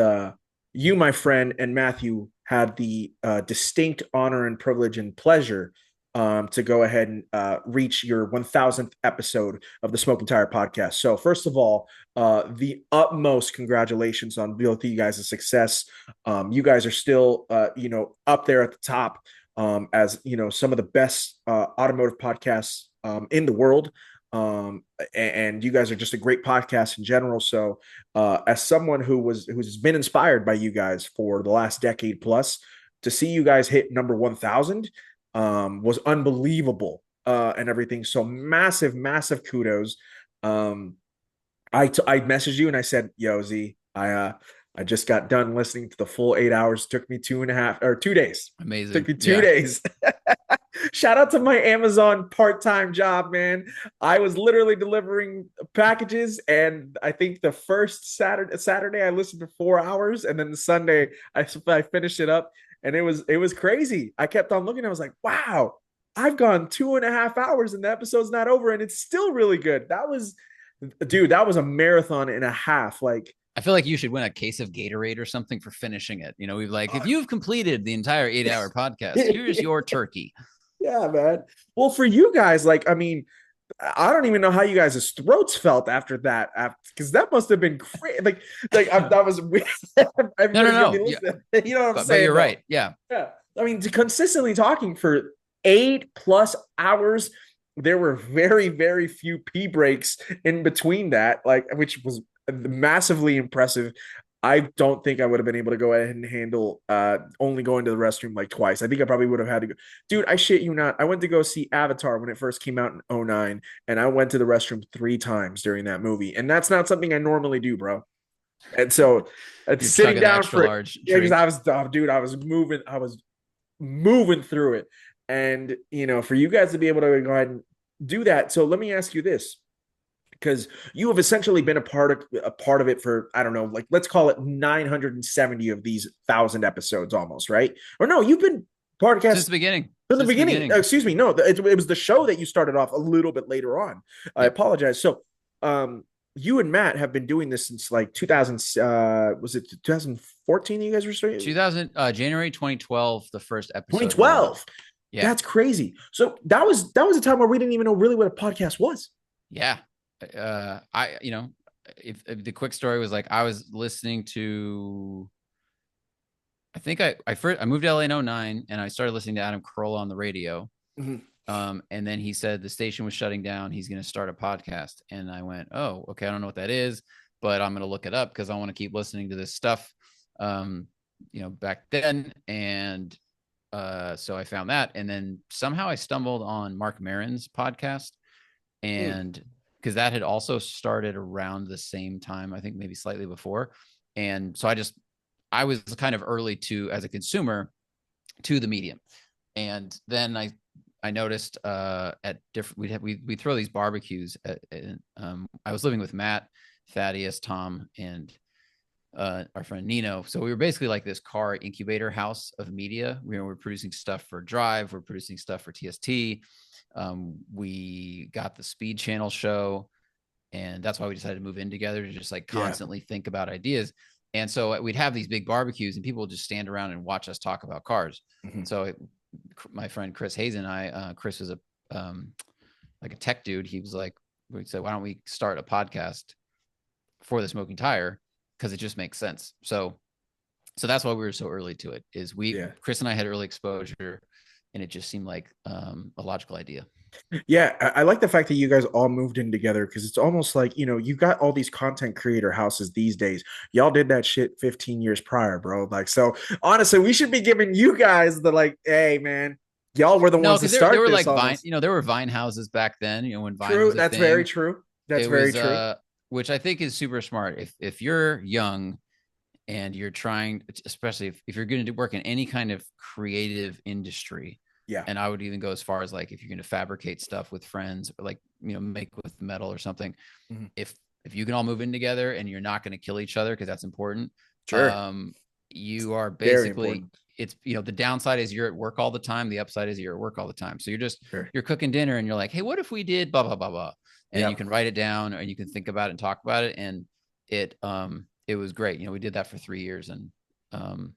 you, my friend, and Matthew had the distinct honor and privilege and pleasure to go ahead and reach your 1000th episode of the Smoking Tire podcast. So, first of all, the utmost congratulations on both of you guys' success. You guys are still, up there at the top as some of the best automotive podcasts in the world. And you guys are just a great podcast in general. So, as someone who's been inspired by you guys for the last decade plus, to see you guys hit number 1000 was unbelievable and everything. So massive, massive kudos. I messaged you and I said, "Yo, Z, I just got done listening to the full 8 hours. It took me 2.5 or 2 days. It took Amazing. me two Yeah. days. Shout out to my Amazon part-time job, man. I was literally delivering packages, and I think the first Saturday I listened to 4 hours, and then the Sunday I finished it up, and it was crazy. I kept on looking. I was like, wow, I've gone 2.5 hours, and the episode's not over, and it's still really good. That was a marathon and a half. Like, I feel like you should win a case of Gatorade or something for finishing it. We've like, if you've completed the entire 8 hour podcast, here's your turkey. yeah, man. Well, for you guys, like, I mean, I don't even know how you guys' throats felt after that, because that must have been crazy. Like that was weird. No, no, Everybody's gonna be no. Yeah, listening. You know what I'm but saying, you're though? right. Yeah. Yeah. I mean, consistently talking for 8+ hours. There were very, very few pee breaks in between that, like, which was massively impressive. I don't think I would have been able to go ahead and handle only going to the restroom like twice. I think I probably would have had to go. Dude, I shit you not. I went to go see Avatar when it first came out in '09, and I went to the restroom 3 times during that movie. And that's not something I normally do, bro. And so You're sitting chugging the down extra for, large yeah, because drink. dude, I was moving through it. And for you guys to be able to go ahead and do that. So let me ask you this, because you have essentially been a part of it for, I don't know, like, let's call it 970 of these 1,000 episodes almost, right? Or no, you've been Since podcast the beginning. from the Since the beginning. beginning. Excuse me, no, it was the show that you started off a little bit later on. I Yep. apologize. So you and Matt have been doing this since like 2000. Was it 2014 you guys were starting? 2000 January 2012, the first episode went up. 2012. Yeah. That's crazy. So that was a time where we didn't even know really what a podcast was. Yeah. I if the quick story was like, I was listening to, I think I moved to LA in '09 and I started listening to Adam Carolla on the radio. Mhm. And then he said the station was shutting down. He's going to start a podcast. And I went, oh, okay. I don't know what that is, but I'm going to look it up because I want to keep listening to this stuff. Back then. And So I found that, and then somehow I stumbled on Mark Maron's podcast, Mm. and because that had also started around the same time, I think maybe slightly before, and so I was kind of early to as a consumer to the medium, and then I noticed at different we throw these barbecues I was living with Matt, Thaddeus, Tom, and our friend Nino. So we were basically like this car incubator house of media. We're producing stuff for Drive, we're producing stuff for TST. We got the Speed Channel show, and that's why we decided to move in together to just like Yeah. constantly think about ideas. And so we'd have these big barbecues, and people would just stand around and watch us talk about cars. Mhm. So my friend Chris Hayes and I, Chris was a like a tech dude. He was like, we said, why don't we start a podcast for the Smoking Tire, because it just makes sense. So that's why we were so early to it. Is Yeah. Chris and I had early exposure, and it just seemed like a logical idea. Yeah, I like the fact that you guys all moved in together because it's almost like, you got all these content creator houses these days. Y'all did that shit 15 years prior, bro. Like, so honestly, we should be giving you guys the like, hey, man, y'all were the No, ones to because there start were this like Vine, almost. there were Vine houses back then. When Vine True. was a That's very thing, true. That's it very was true. which I think is super smart. If you're young and you're trying, especially if you're going to work in any kind of creative industry, Yeah. and I would even go as far as like if you're going to fabricate stuff with friends, or like make with metal or something, Mhm. if you can all move in together and you're not going to kill each other, because that's important, Sure. um you are Very basically, important. it's the downside is you're at work all the time, the upside is you're at work all the time, so Sure. you're cooking dinner and you're like, hey, what if we did blah blah blah blah, and you Yep. can write it down or you can think about it and talk about it, and it was great. We did that for 3 years, and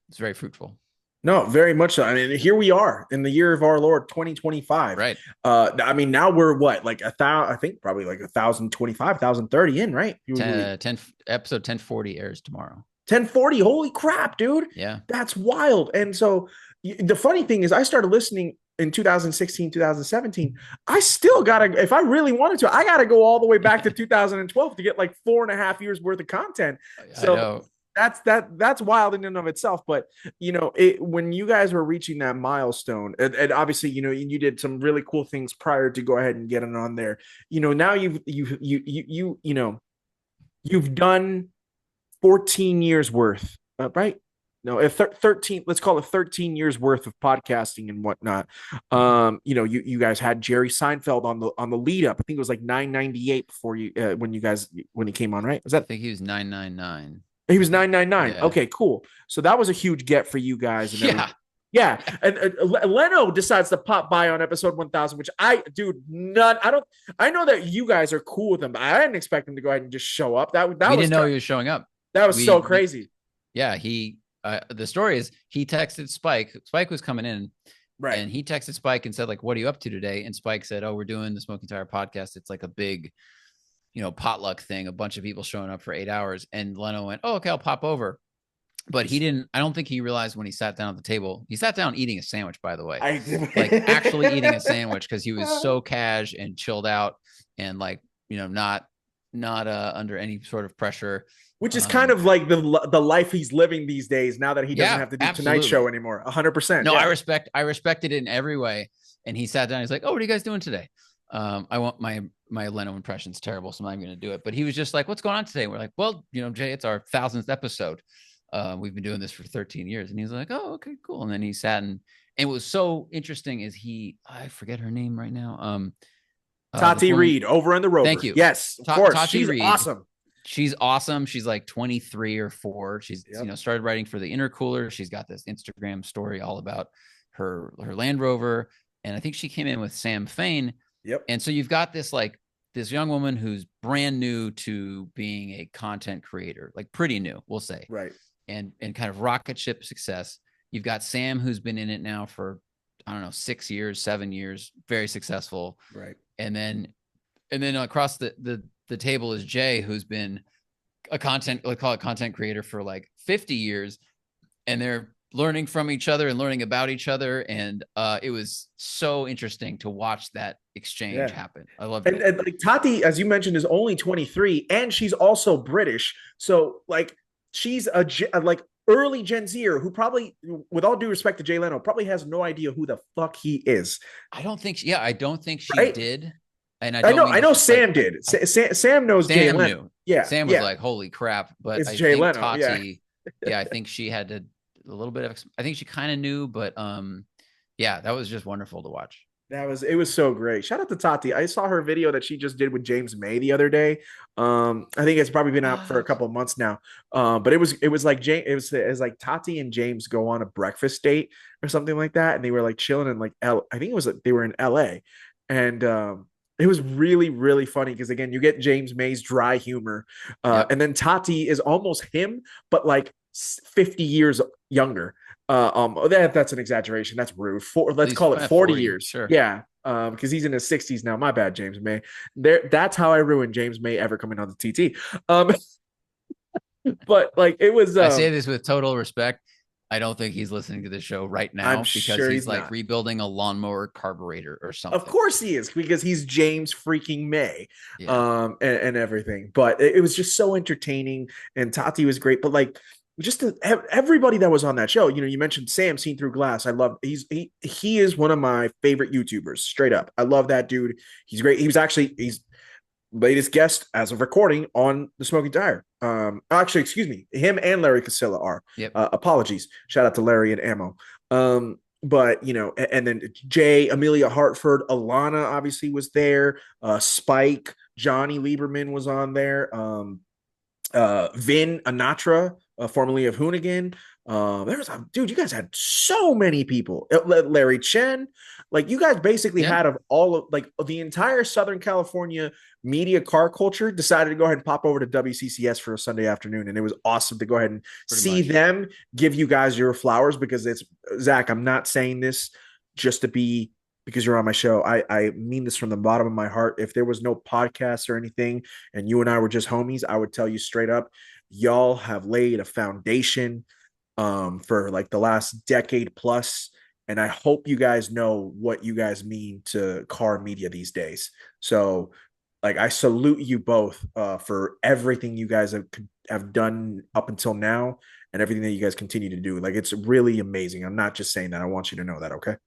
it's very fruitful. No, very much so. I mean, here we are in the year of our Lord 2025. Right. I mean, now we're what, like I think probably like 1,025, 1,030 in, right? 10 episode 1040 airs tomorrow. 1040. Holy crap, dude. Yeah. That's wild. And so the funny thing is, I started listening in 2016, 2017. I still gotta, if I really wanted to, I gotta go all the way back to 2012 to get like 4.5 years worth of content. I So know. that's wild in and of itself. But when you guys were reaching that milestone, and obviously, you did some really cool things prior to go ahead and get it on there. Now you've done 14 years worth, right? No, 13, let's call it 13 years worth of podcasting and whatnot. You guys had Jerry Seinfeld on the lead up. I think it was like 998 before you when he came on, right? Was I that think he was 999. he was 999? Yeah. Okay, cool. So that was a huge get for you guys and everything. Yeah. Yeah, and Leno decides to pop by on episode 1,000, which I know that you guys are cool with him, but I didn't expect him to go ahead and just show up. That We was didn't know he was showing up. that was so crazy. Yeah, the story is he texted Spike. Spike was coming in, Right. and he texted Spike and said, like, what are you up to today? And Spike said, oh, we're doing the Smoking Tire podcast. It's like a big, potluck thing, a bunch of people showing up for 8 hours. And Leno went, oh, okay, I'll pop over. But I don't think he realized when he sat down at the table, he sat down eating a sandwich, by the way, like actually eating a sandwich, because he was so cash and chilled out and like, not under any sort of pressure. Which is kind of like the life he's living these days now that he doesn't Yeah, have to do Tonight absolutely. Show anymore. 100%. No, Yeah. I respected it in every way. And he sat down. He's like, "Oh, what are you guys doing today?" I want my Leno impression's terrible, so I'm not even going to do it. But he was just like, "What's going on today?" We're like, "Well, Jay, it's our 1,000th episode. We've been doing this for 13 years." And he's like, "Oh, okay, cool." And then he sat and it was so interesting. I forget her name right now. Tati Reed over in the Rover. Thank you. Yes, of course. Tati She's Reed. awesome. She's awesome. She's like 23 or 4. She's started writing for the Intercooler. She's got this Instagram story all about her Land Rover, and I think she came in with Sam Fain. Yep. And so you've got this young woman who's brand new to being a content creator, like pretty new, we'll say, right, and kind of rocket ship success. You've got Sam, who's been in it now for, I don't know, 6 years, 7 years, very successful, right, and then across the table is Jay, who's been let's call it content creator for like 50 years, and they're learning from each other and learning about each other. And it was so interesting to watch that exchange happen. I loved it. And like Tati, as you mentioned, is only 23, and she's also British. So like she's like early Gen Zer who probably, with all due respect to Jay Leno, probably has no idea who the fuck he is. I don't think she Right? did. And I don't mean I know to like, Sam did. Sam knows Jay Sam Leno. knew. Yeah, Sam was yeah. like, holy crap. But It's I Jay think Leno. Yeah. Tati, yeah, I think she had to a little bit of, I think she kind of knew, but yeah, that was just wonderful to watch. It was so great. Shout out to Tati. I saw her video that she just did with James May the other day. I think it's probably been out for a What? couple of months now. But it was like it was like Tati and James go on a breakfast date or something like that, and they were like chilling in like I think it was like they were in LA, and it was really really funny because again you get James May's dry humor, Yep. and then Tati is almost him but like 50 years younger. That's an exaggeration. That's rude. Let's These call it 40 40, years. sure. Yeah. Because he's in his 60s now. My bad, James May. That's how I ruined James May ever coming on the TT. But like it was I say this with total respect. I don't think he's listening to the show right I'm now because sure he's he's like not. rebuilding a lawnmower carburetor or Of something. course he is, because he's James freaking May, Yeah. and everything. But it was just so entertaining, and Tati was great. But like, just everybody that was on that show, you mentioned Sam Seen Through Glass. I love he is one of my favorite YouTubers, straight up. I love that dude. He's great. He's latest guest as of recording on the Smoking Tire. Actually, excuse me, him and Larry Casilla are. Yep. Apologies. Shout out to Larry and Ammo. But and then Jay, Amelia Hartford, Alana obviously was there. Spike, Johnny Lieberman was on there. Vin Anatra, formerly of Hoonigan. There's a dude. You guys had so many people. Larry Chen, like you guys basically Yeah. had of all of like the entire Southern California media car culture decided to go ahead and pop over to WCCS for a Sunday afternoon, and it was awesome to go ahead and Pretty see much. them give you guys your flowers because it's Zach. I'm not saying this just to be because you're on my show. I mean this from the bottom of my heart. If there was no podcast or anything, and you and I were just homies, I would tell you straight up, y'all have laid a foundation for like the last decade plus. And I hope you guys know what you guys mean to car media these days. So, like, I salute you both for everything you guys have done up until now and everything that you guys continue to do. Like, it's really amazing. I'm not just saying that. I want you to know that. Okay.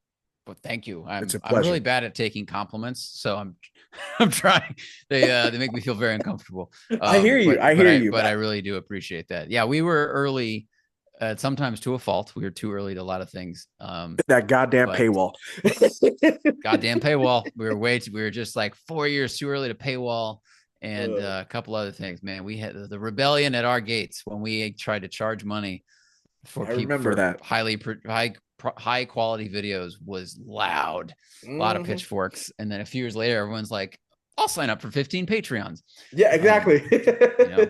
Well, thank you. It's a I'm really pleasure. bad at taking compliments, so I'm I'm trying. They make me feel very uncomfortable. I hear you. I hear you. But I really do appreciate that. Yeah, we were early, sometimes to a fault. We were too early to a lot of things. That goddamn But paywall. goddamn paywall. We were just like 4 years too early to paywall, and a couple other things. Man, we had the rebellion at our gates when we tried to charge money for I people remember for that. high quality videos was loud. A lot of Mhm. pitchforks, and then a few years later, everyone's like, "I'll sign up for 15 Patreons." Yeah, exactly.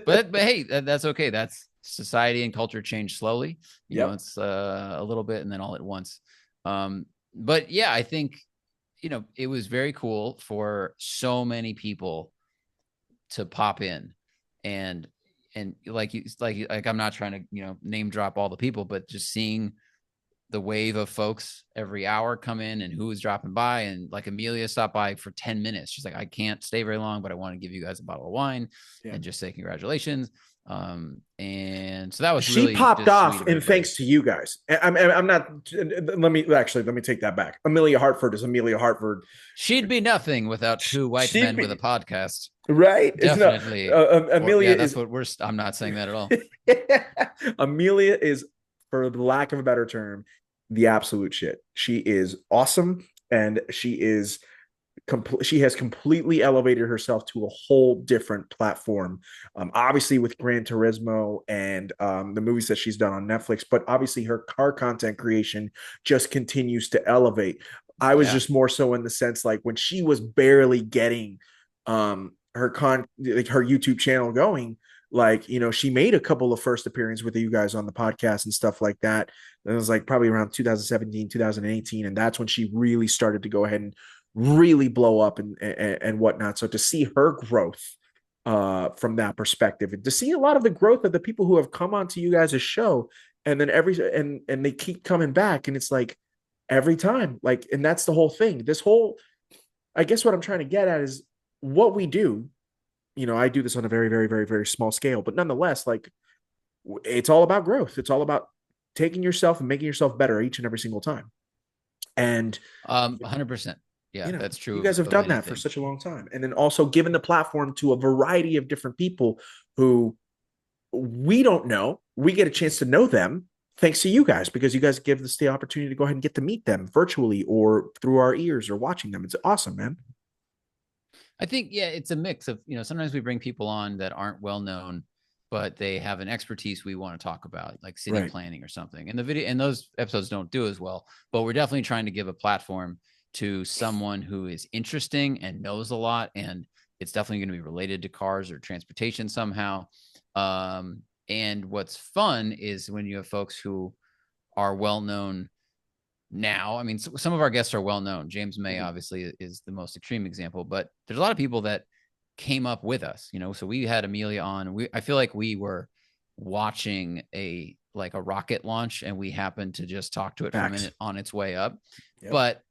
But hey, that's okay. That's society and culture change slowly. Yep. It's a little bit and then all at once. But yeah, I think it was very cool for so many people to pop in, and like I'm not trying to name drop all the people, but just seeing the wave of folks every hour come in and who was dropping by, and like Amelia stopped by for 10 minutes. She's like, I can't stay very long, but I want to give you guys a bottle of wine and just say congratulations. And so that was She really popped just sweet off, of and everybody. thanks to you guys. I'm not. Let me take that back. Amelia Hartford is Amelia Hartford. She'd be nothing without two white She'd men with a be podcast. right. It's not. Definitely. Or Amelia yeah, that's is. what I'm not saying that at all. Amelia is, for the lack of a better term, the absolute shit. She is awesome, and she has completely elevated herself to a whole different platform. Obviously with Gran Turismo and the movies that she's done on Netflix, but obviously her car content creation just continues to elevate. I was Yeah. just more so in the sense like when she was barely getting like her YouTube channel going, like she made a couple of first appearances with you guys on the podcast and stuff like that. It was like probably around 2017 2018, and that's when she really started to go ahead and really blow up and whatnot. So to see her growth from that perspective, and to see a lot of the growth of the people who have come onto you guys' show, and then and they keep coming back, and it's like every time, like, and that's the whole thing. I guess what I'm trying to get at is what we do. I do this on a very, very, very, very small scale, but nonetheless, like It's all about growth. It's all about taking yourself and making yourself better each and every single time. And 100%. Yeah, that's you true guys have of done that for anything. such a long time. And then also given the platform to a variety of different people who we don't know. We get a chance to know them thanks to you guys, because you guys give us the opportunity to go ahead and get to meet them virtually or through our ears or watching them. It's awesome, man. I think, yeah, it's a mix of, sometimes we bring people on that aren't well known, but they have an expertise we want to talk about, like city Right. planning or something. And the video and those episodes don't do as well, but we're definitely trying to give a platform to someone who is interesting and knows a lot. And it's definitely going to be related to cars or transportation somehow. And what's fun is when you have folks who are well known now. I mean, some of our guests are well known. James May Mhm. obviously is the most extreme example, but there's a lot of people that came up with us. So we had Amelia on. I feel like we were watching a rocket launch, and we happened to just talk to it for a Facts. minute on its way up. Yep. But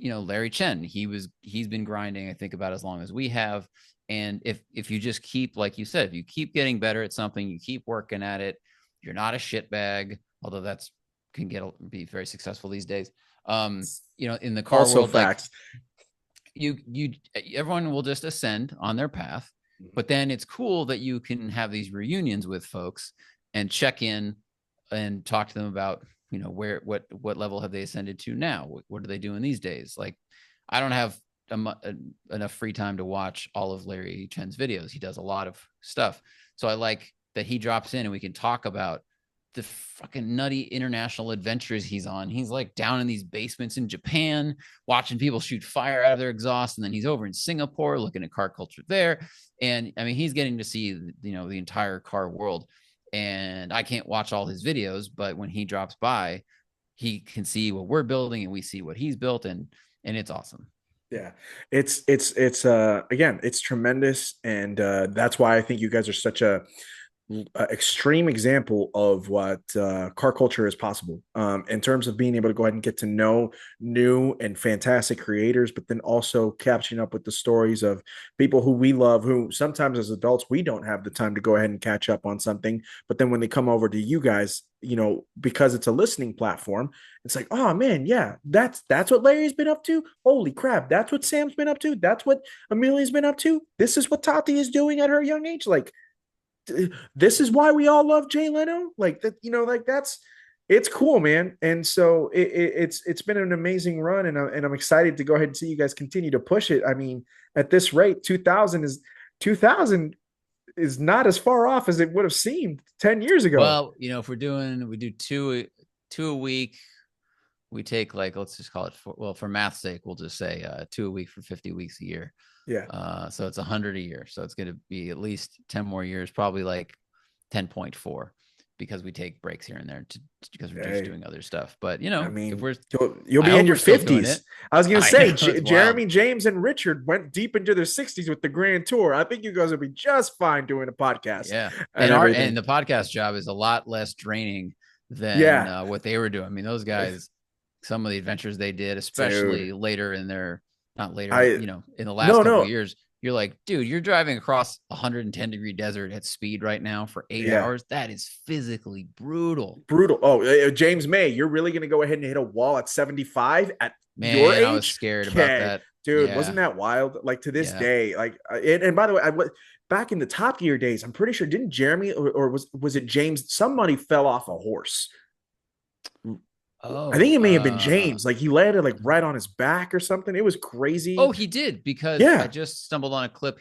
Larry Chen, he's been grinding, I think, about as long as we have. And if you just keep, like you said, if you keep getting better at something, you keep working at it, you're not a shitbag, although that's can be very successful these days. In the car Also world, like facts. you everyone will just ascend on their path, but then it's cool that you can have these reunions with folks and check in and talk to them about where what level have they ascended to now, what are they doing these days. Like, I don't have enough free time to watch all of Larry Chen's videos. He does a lot of stuff, so I like that he drops in and we can talk about the fucking nutty international adventures he's on. He's like down in these basements in Japan, watching people shoot fire out of their exhaust, and then he's over in Singapore looking at car culture there. And I mean, he's getting to see the entire car world. And I can't watch all his videos, but when he drops by, he can see what we're building, and we see what he's built, and it's awesome. Yeah. It's again, it's tremendous. And that's why I think you guys are such a extreme example of what car culture is possible, in terms of being able to go ahead and get to know new and fantastic creators, but then also catching up with the stories of people who we love, who sometimes as adults we don't have the time to go ahead and catch up on something. But then when they come over to you guys, because it's a listening platform, it's like, oh man, yeah, that's what Larry's been up to. Holy crap, that's what Sam's been up to. That's what Amelia's been up to. This is what Tati is doing at her young age. Like, this is why we all love Jay Leno. Like that, like that's it's cool, man. And so it's been an amazing run, and I'm excited to go ahead and see you guys continue to push it. I mean, at this rate, 2000 is not as far off as it would have seemed 10 years ago. Well, if we do two a week, we take, like, let's just call it for math's sake, we'll just say 2 a week for 50 weeks a year. Yeah. So it's 100 a year. So it's going to be at least 10 more years, probably like 10.4, because we take breaks here and there because we're just Hey, doing other stuff. But I if mean, we're, you'll I be in hope your we're still doing 50s. it. I was gonna I say, know it's wild. Jeremy, James, and Richard went deep into their 60s with the Grand Tour. I think you guys will be just fine doing a podcast Yeah. and And everything. the podcast job is a lot less draining than Yeah, what they were doing. I mean, those guys, some of the adventures they did, especially dude. later in their, not later, but I in the last no couple of no years, you're like, dude, you're driving across 110-degree desert at speed right now for 8 yeah, hours. That is physically brutal. brutal. Oh, James May, you're really gonna go ahead and hit a wall at 75 at your Man, I was age? scared about Okay, that. dude, wasn't Yeah. that wild? Like to this Yeah. day, like, and by the way, I was back in the Top Gear days. I'm pretty sure didn't Jeremy or was it James? Somebody fell off a horse. I think Oh, it may have been James. Like he landed like right on his back or something. It was crazy. he did, because I Yeah. just stumbled on a clip.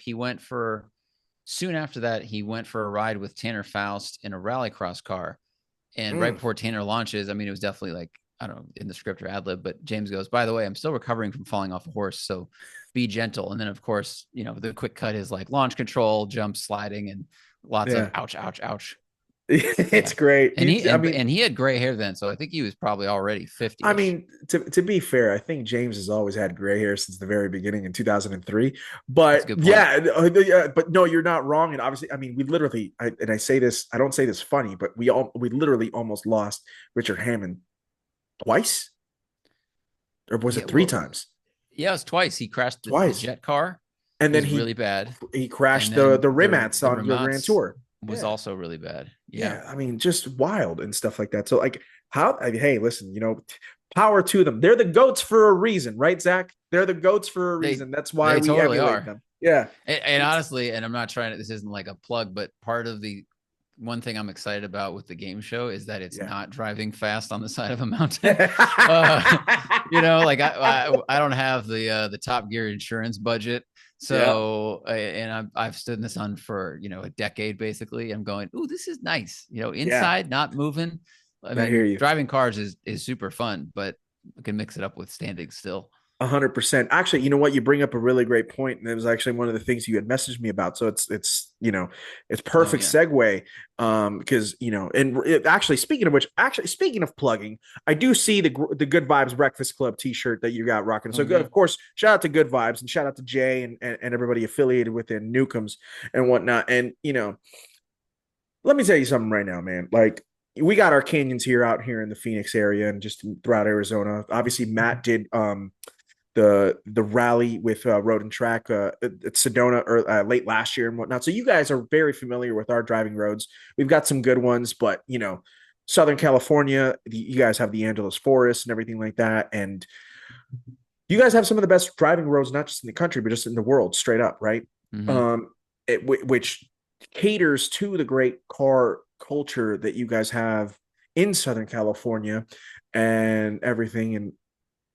Soon after that, he went for a ride with Tanner Faust in a rallycross car. And right Mm. before Tanner launches, I mean, it was definitely like, I don't know, in the script or ad lib, but James goes, by the way, I'm still recovering from falling off a horse. So be gentle. And then, of course, the quick cut is like launch control, jump, sliding, and lots of Yeah. ouch, ouch, ouch. It's Yeah. great. And he I and, mean, and he had gray hair then. So I think he was probably already 50 I ish. mean, to be fair, I think James has always had gray hair since the very beginning in 2003. That's a But good point. yeah, but no, you're not wrong. And obviously, I mean, we literally, and I say this, I don't say this funny, but we literally almost lost Richard Hammond twice, or was Yeah. it three Well, times? yeah, it was twice. He crashed the Twice, jet car. and It then was really bad. he And crashed then the the Rimats on the Grand Ramats Tour. was Yeah, also really bad. Yeah. Yeah, I mean, just wild and stuff like that. So, like, how? I mean, hey, listen, power to them. They're the goats for a reason, right, Zach? They're the goats for a They reason. That's why they we totally emulate are. them. Yeah, And it's honestly, and I'm not trying to, this isn't like a plug, but part of the one thing I'm excited about with the game show is that it's yeah. not driving fast on the side of a mountain. uh, like I don't have the Top Gear insurance budget. Yeah, So, and I've stood in the sun for, a decade basically. I'm going, ooh, this is nice. yeah. Inside, not moving. I I hear mean, you. driving cars is super fun, but we can mix it up with standing still. 100%. Actually, you know what? You bring up a really great point, and it was actually one of the things you had messaged me about. So it's Oh perfect yeah. segue. Because actually, speaking of which, actually speaking of plugging, I do see the Good Vibes Breakfast Club T-shirt that you got rocking. So good, Mm-hmm. of course, shout out to Good Vibes and shout out to Jay and everybody affiliated within Newcombs and whatnot. And let me tell you something right now, man. Like we got our canyons here out here in the Phoenix area and just throughout Arizona. Obviously, Matt did the rally with Road and Track at Sedona or late last year and whatnot. So you guys are very familiar with our driving roads. We've got some good ones, but Southern California, you guys have the Angeles Forest and everything like that, and you guys have some of the best driving roads, not just in the country, but just in the world, straight up, right? Mm-hmm. Um, which caters to the great car culture that you guys have in Southern California and everything. And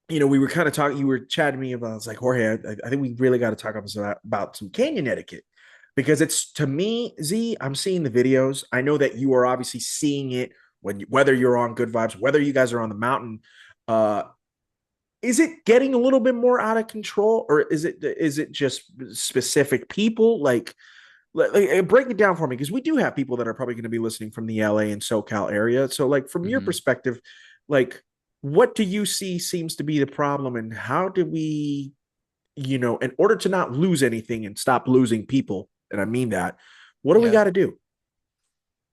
we were kind of talking. You were chatting to me about. I was like, Jorge, I think we really got to talk about some canyon etiquette because it's to me, Z. I'm seeing the videos. I know that you are obviously seeing it whether you're on Good Vibes, whether you guys are on the mountain. Uh, is it getting a little bit more out of control, or is it just specific people? Like, break it down for me because we do have people that are probably going to be listening from the LA and SoCal area. So, like, from your Mm-hmm. perspective, like, what do you see seems to be the problem, and how do we, in order to not lose anything and stop losing people, and I mean that, what do we Yeah. got to do?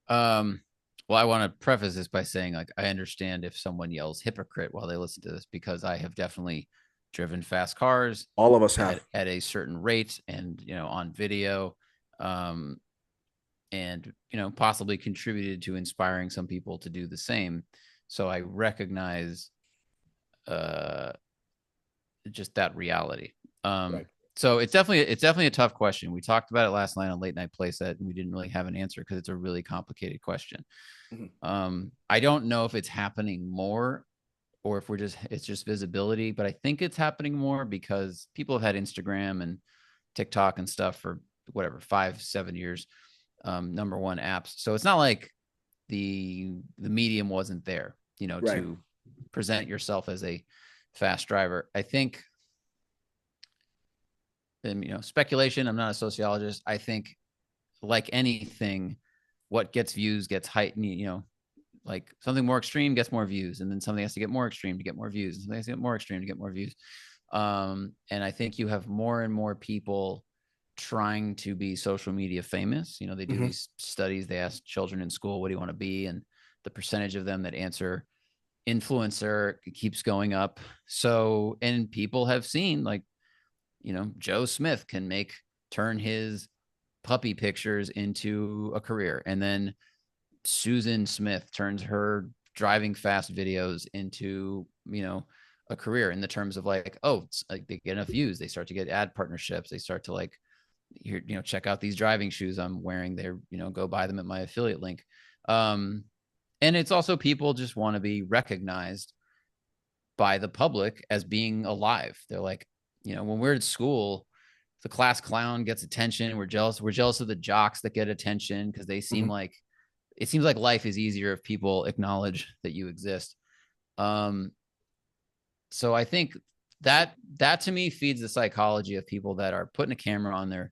Um, well, I want to preface this by saying, like, I understand if someone yells hypocrite while they listen to this because I have definitely driven fast cars All of us at, have. at a certain rate and, on video, um, and, possibly contributed to inspiring some people to do the same. So I recognize uh, just that reality. Um, Right. so it's definitely a tough question. We talked about it last night on Late Night Playset, and we didn't really have an answer because it's a really complicated question. Mhm. I don't know if it's happening more or if it's just visibility, but I think it's happening more because people have had Instagram and TikTok and stuff for whatever 5-7 years, number one apps. So it's not like the medium wasn't there, Right. to present yourself as a fast driver. I think, and speculation. I'm not a sociologist. I think, like anything, what gets views gets heightened. Like something more extreme gets more views, and then something has to get more extreme to get more views, and something has to get more extreme to get more views. And I think you have more and more people trying to be social media famous. They do Hmm. these studies. They ask children in school, what do you want to be? And the percentage of them that answer influencer keeps going up. So, and people have seen, like, Joe Smith can turn his puppy pictures into a career. And then Susan Smith turns her driving fast videos into, a career in the terms of like, oh, like they get enough views, they start to get ad partnerships, they start to like, here, check out these driving shoes I'm wearing. They're, go buy them at my affiliate link. Um, and it's also people just want to be recognized by the public as being alive. They're like, when we're at school, the class clown gets attention. We're jealous. We're jealous of the jocks that get attention because they seem Hmm. like it seems like life is easier if people acknowledge that you exist. Um, so I think that to me feeds the psychology of people that are putting a camera on their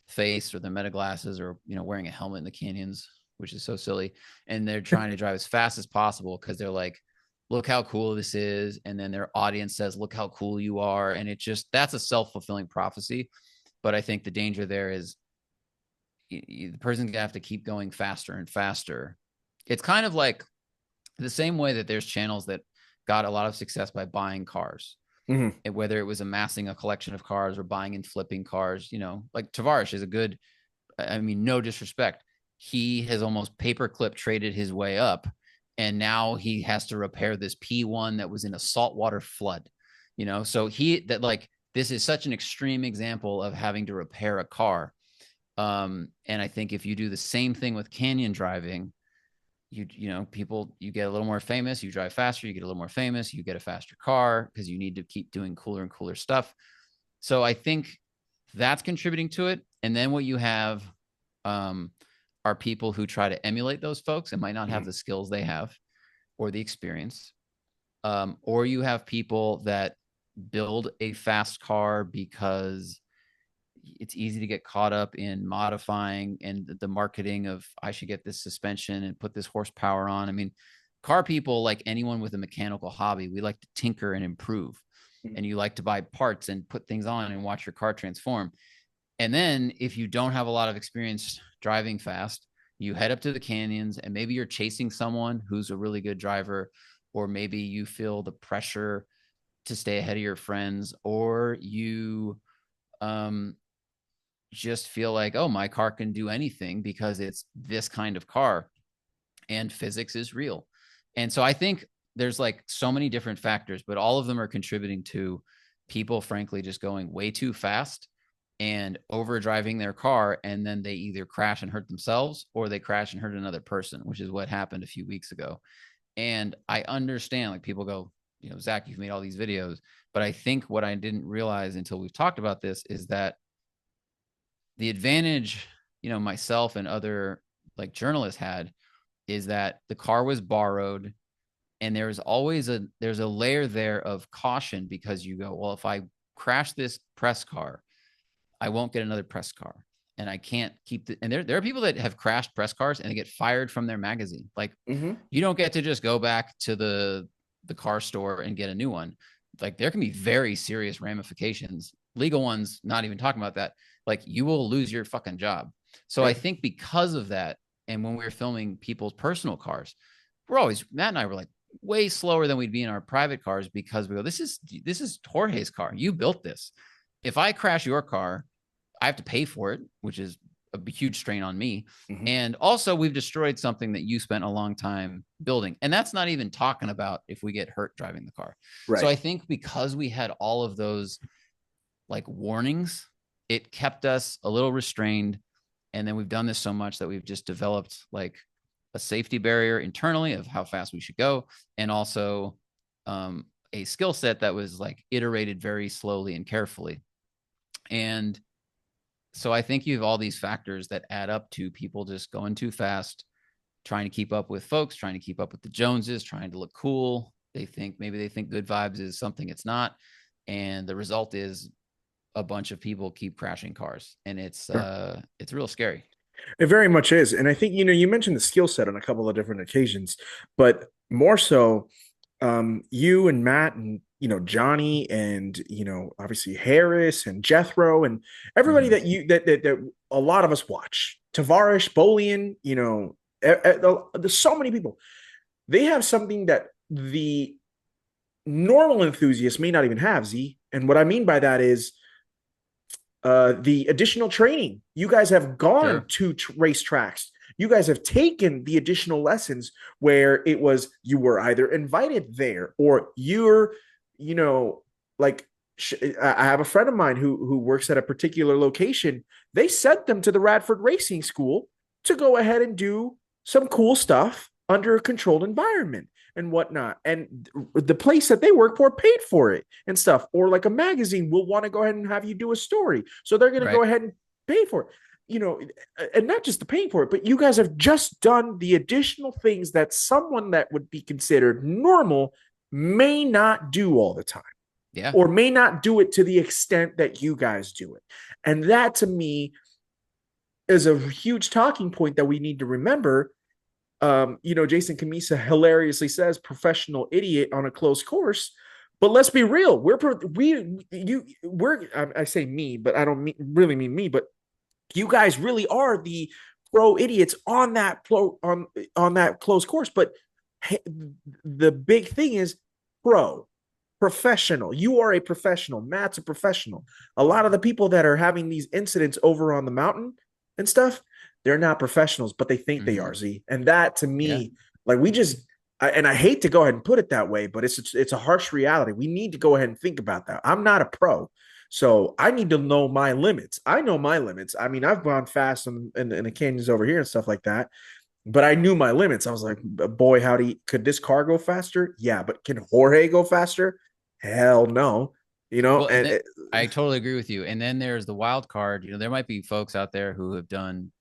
face or their meta glasses or wearing a helmet in the canyons, which is so silly, and they're trying to drive as fast as possible because they're like, look how cool this is, and then their audience says, look how cool you are, and it just that's a self-fulfilling prophecy. But I think the danger there is the person's gonna have to keep going faster and faster. It's kind of like the same way that there's channels that got a lot of success by buying cars, Hmm. and whether it was amassing a collection of cars or buying and flipping cars. Like Tavares is a good, I mean, no disrespect, he has almost paperclip traded his way up, and now he has to repair this P1 that was in a saltwater flood. So this is such an extreme example of having to repair a car. And I think if you do the same thing with canyon driving, people, you get a little more famous, you drive faster, you get a little more famous, you get a faster car because you need to keep doing cooler and cooler stuff. So I think that's contributing to it. And then what you have are people who try to emulate those folks and might not have the skills they have or the experience. Or you have people that build a fast car because it's easy to get caught up in modifying and the marketing of, I should get this suspension and put this horsepower on. I mean, car people, like anyone with a mechanical hobby, we like to tinker and improve. And you like to buy parts and put things on and watch your car transform. And then if you don't have a lot of experience driving fast, you head up to the canyons and maybe you're chasing someone who's a really good driver, or maybe you feel the pressure to stay ahead of your friends, or you just feel like, oh, my car can do anything because it's this kind of car and physics is real. And so I think there's like so many different factors, but all of them are contributing to people, frankly, just going way too fast and over driving their car. And then they either crash and hurt themselves or they crash and hurt another person, which is what happened a few weeks ago. And I understand, like, people go, Zach, you've made all these videos, but I think what I didn't realize until we've talked about this is that the advantage, myself and other like journalists had, is that the car was borrowed, and there's a layer there of caution, because you go, well, if I crash this press car, I won't get another press car, and I can't keep and there are people that have crashed press cars and they get fired from their magazine. Like, you don't get to just go back to the car store and get a new one. Like, there can be very serious ramifications, legal ones, not even talking about that. Like, you will lose your fucking job. So I think because of that, and when we were filming people's personal cars, Matt and I were like way slower than we'd be in our private cars, because we go, this is Jorge's car. You built this. If I crash your car, I have to pay for it, which is a huge strain on me. And also, we've destroyed something that you spent a long time building. And that's not even talking about if we get hurt driving the car. Right. So I think because we had all of those like warnings, it kept us a little restrained. And then we've done this so much that we've just developed like a safety barrier internally of how fast we should go. And also a skill set that was like iterated very slowly and carefully. And so I think you have all these factors that add up to people just going too fast, trying to keep up with folks, trying to keep up with the Joneses, trying to look cool. Maybe they think good vibes is something it's not. And the result is a bunch of people keep crashing cars, and it's real scary. It very much is. And I think, you mentioned the skill set on a couple of different occasions, but more so, you and Matt and, Johnny and, obviously Harris and Jethro and everybody that a lot of us watch, Tavarish, Bolian, there's so many people. They have something that the normal enthusiast may not even have, Z. And what I mean by that is, the additional training. You guys have gone to race tracks. You guys have taken the additional lessons where it was you were either invited there or you're, like, I have a friend of mine who works at a particular location. They sent them to the Radford Racing School to go ahead and do some cool stuff under a controlled environment and whatnot. And the place that they work for paid for it and stuff. Or like a magazine will want to go ahead and have you do a story. So they're going to go ahead and pay for it, and not just the paying for it, but you guys have just done the additional things that someone that would be considered normal may not do all the time. Yeah. Or may not do it to the extent that you guys do it. And that, to me, is a huge talking point that we need to remember. Jason Camisa hilariously says professional idiot on a closed course, but let's be real. I say me, but I don't really mean me, but you guys really are the pro idiots on that on that closed course. But the big thing is professional. You are a professional. Matt's a professional. A lot of the people that are having these incidents over on the mountain and stuff, they're not professionals, but they think they are, Mm-hmm. Z. And that to Yeah. me, like we just, and I hate to go ahead and put it that way, but it's a harsh reality. We need to go ahead and think about that. I'm not a pro, so I need to know my limits. I know my limits. I mean, I've gone fast in the canyons over here and stuff like that, but I knew my limits. I was like, boy, howdy, could this car go faster? Yeah, but can Jorge go faster? Hell no. You know, Well, and and then I totally agree with you. And then there's the wild card. There might be folks out there who have done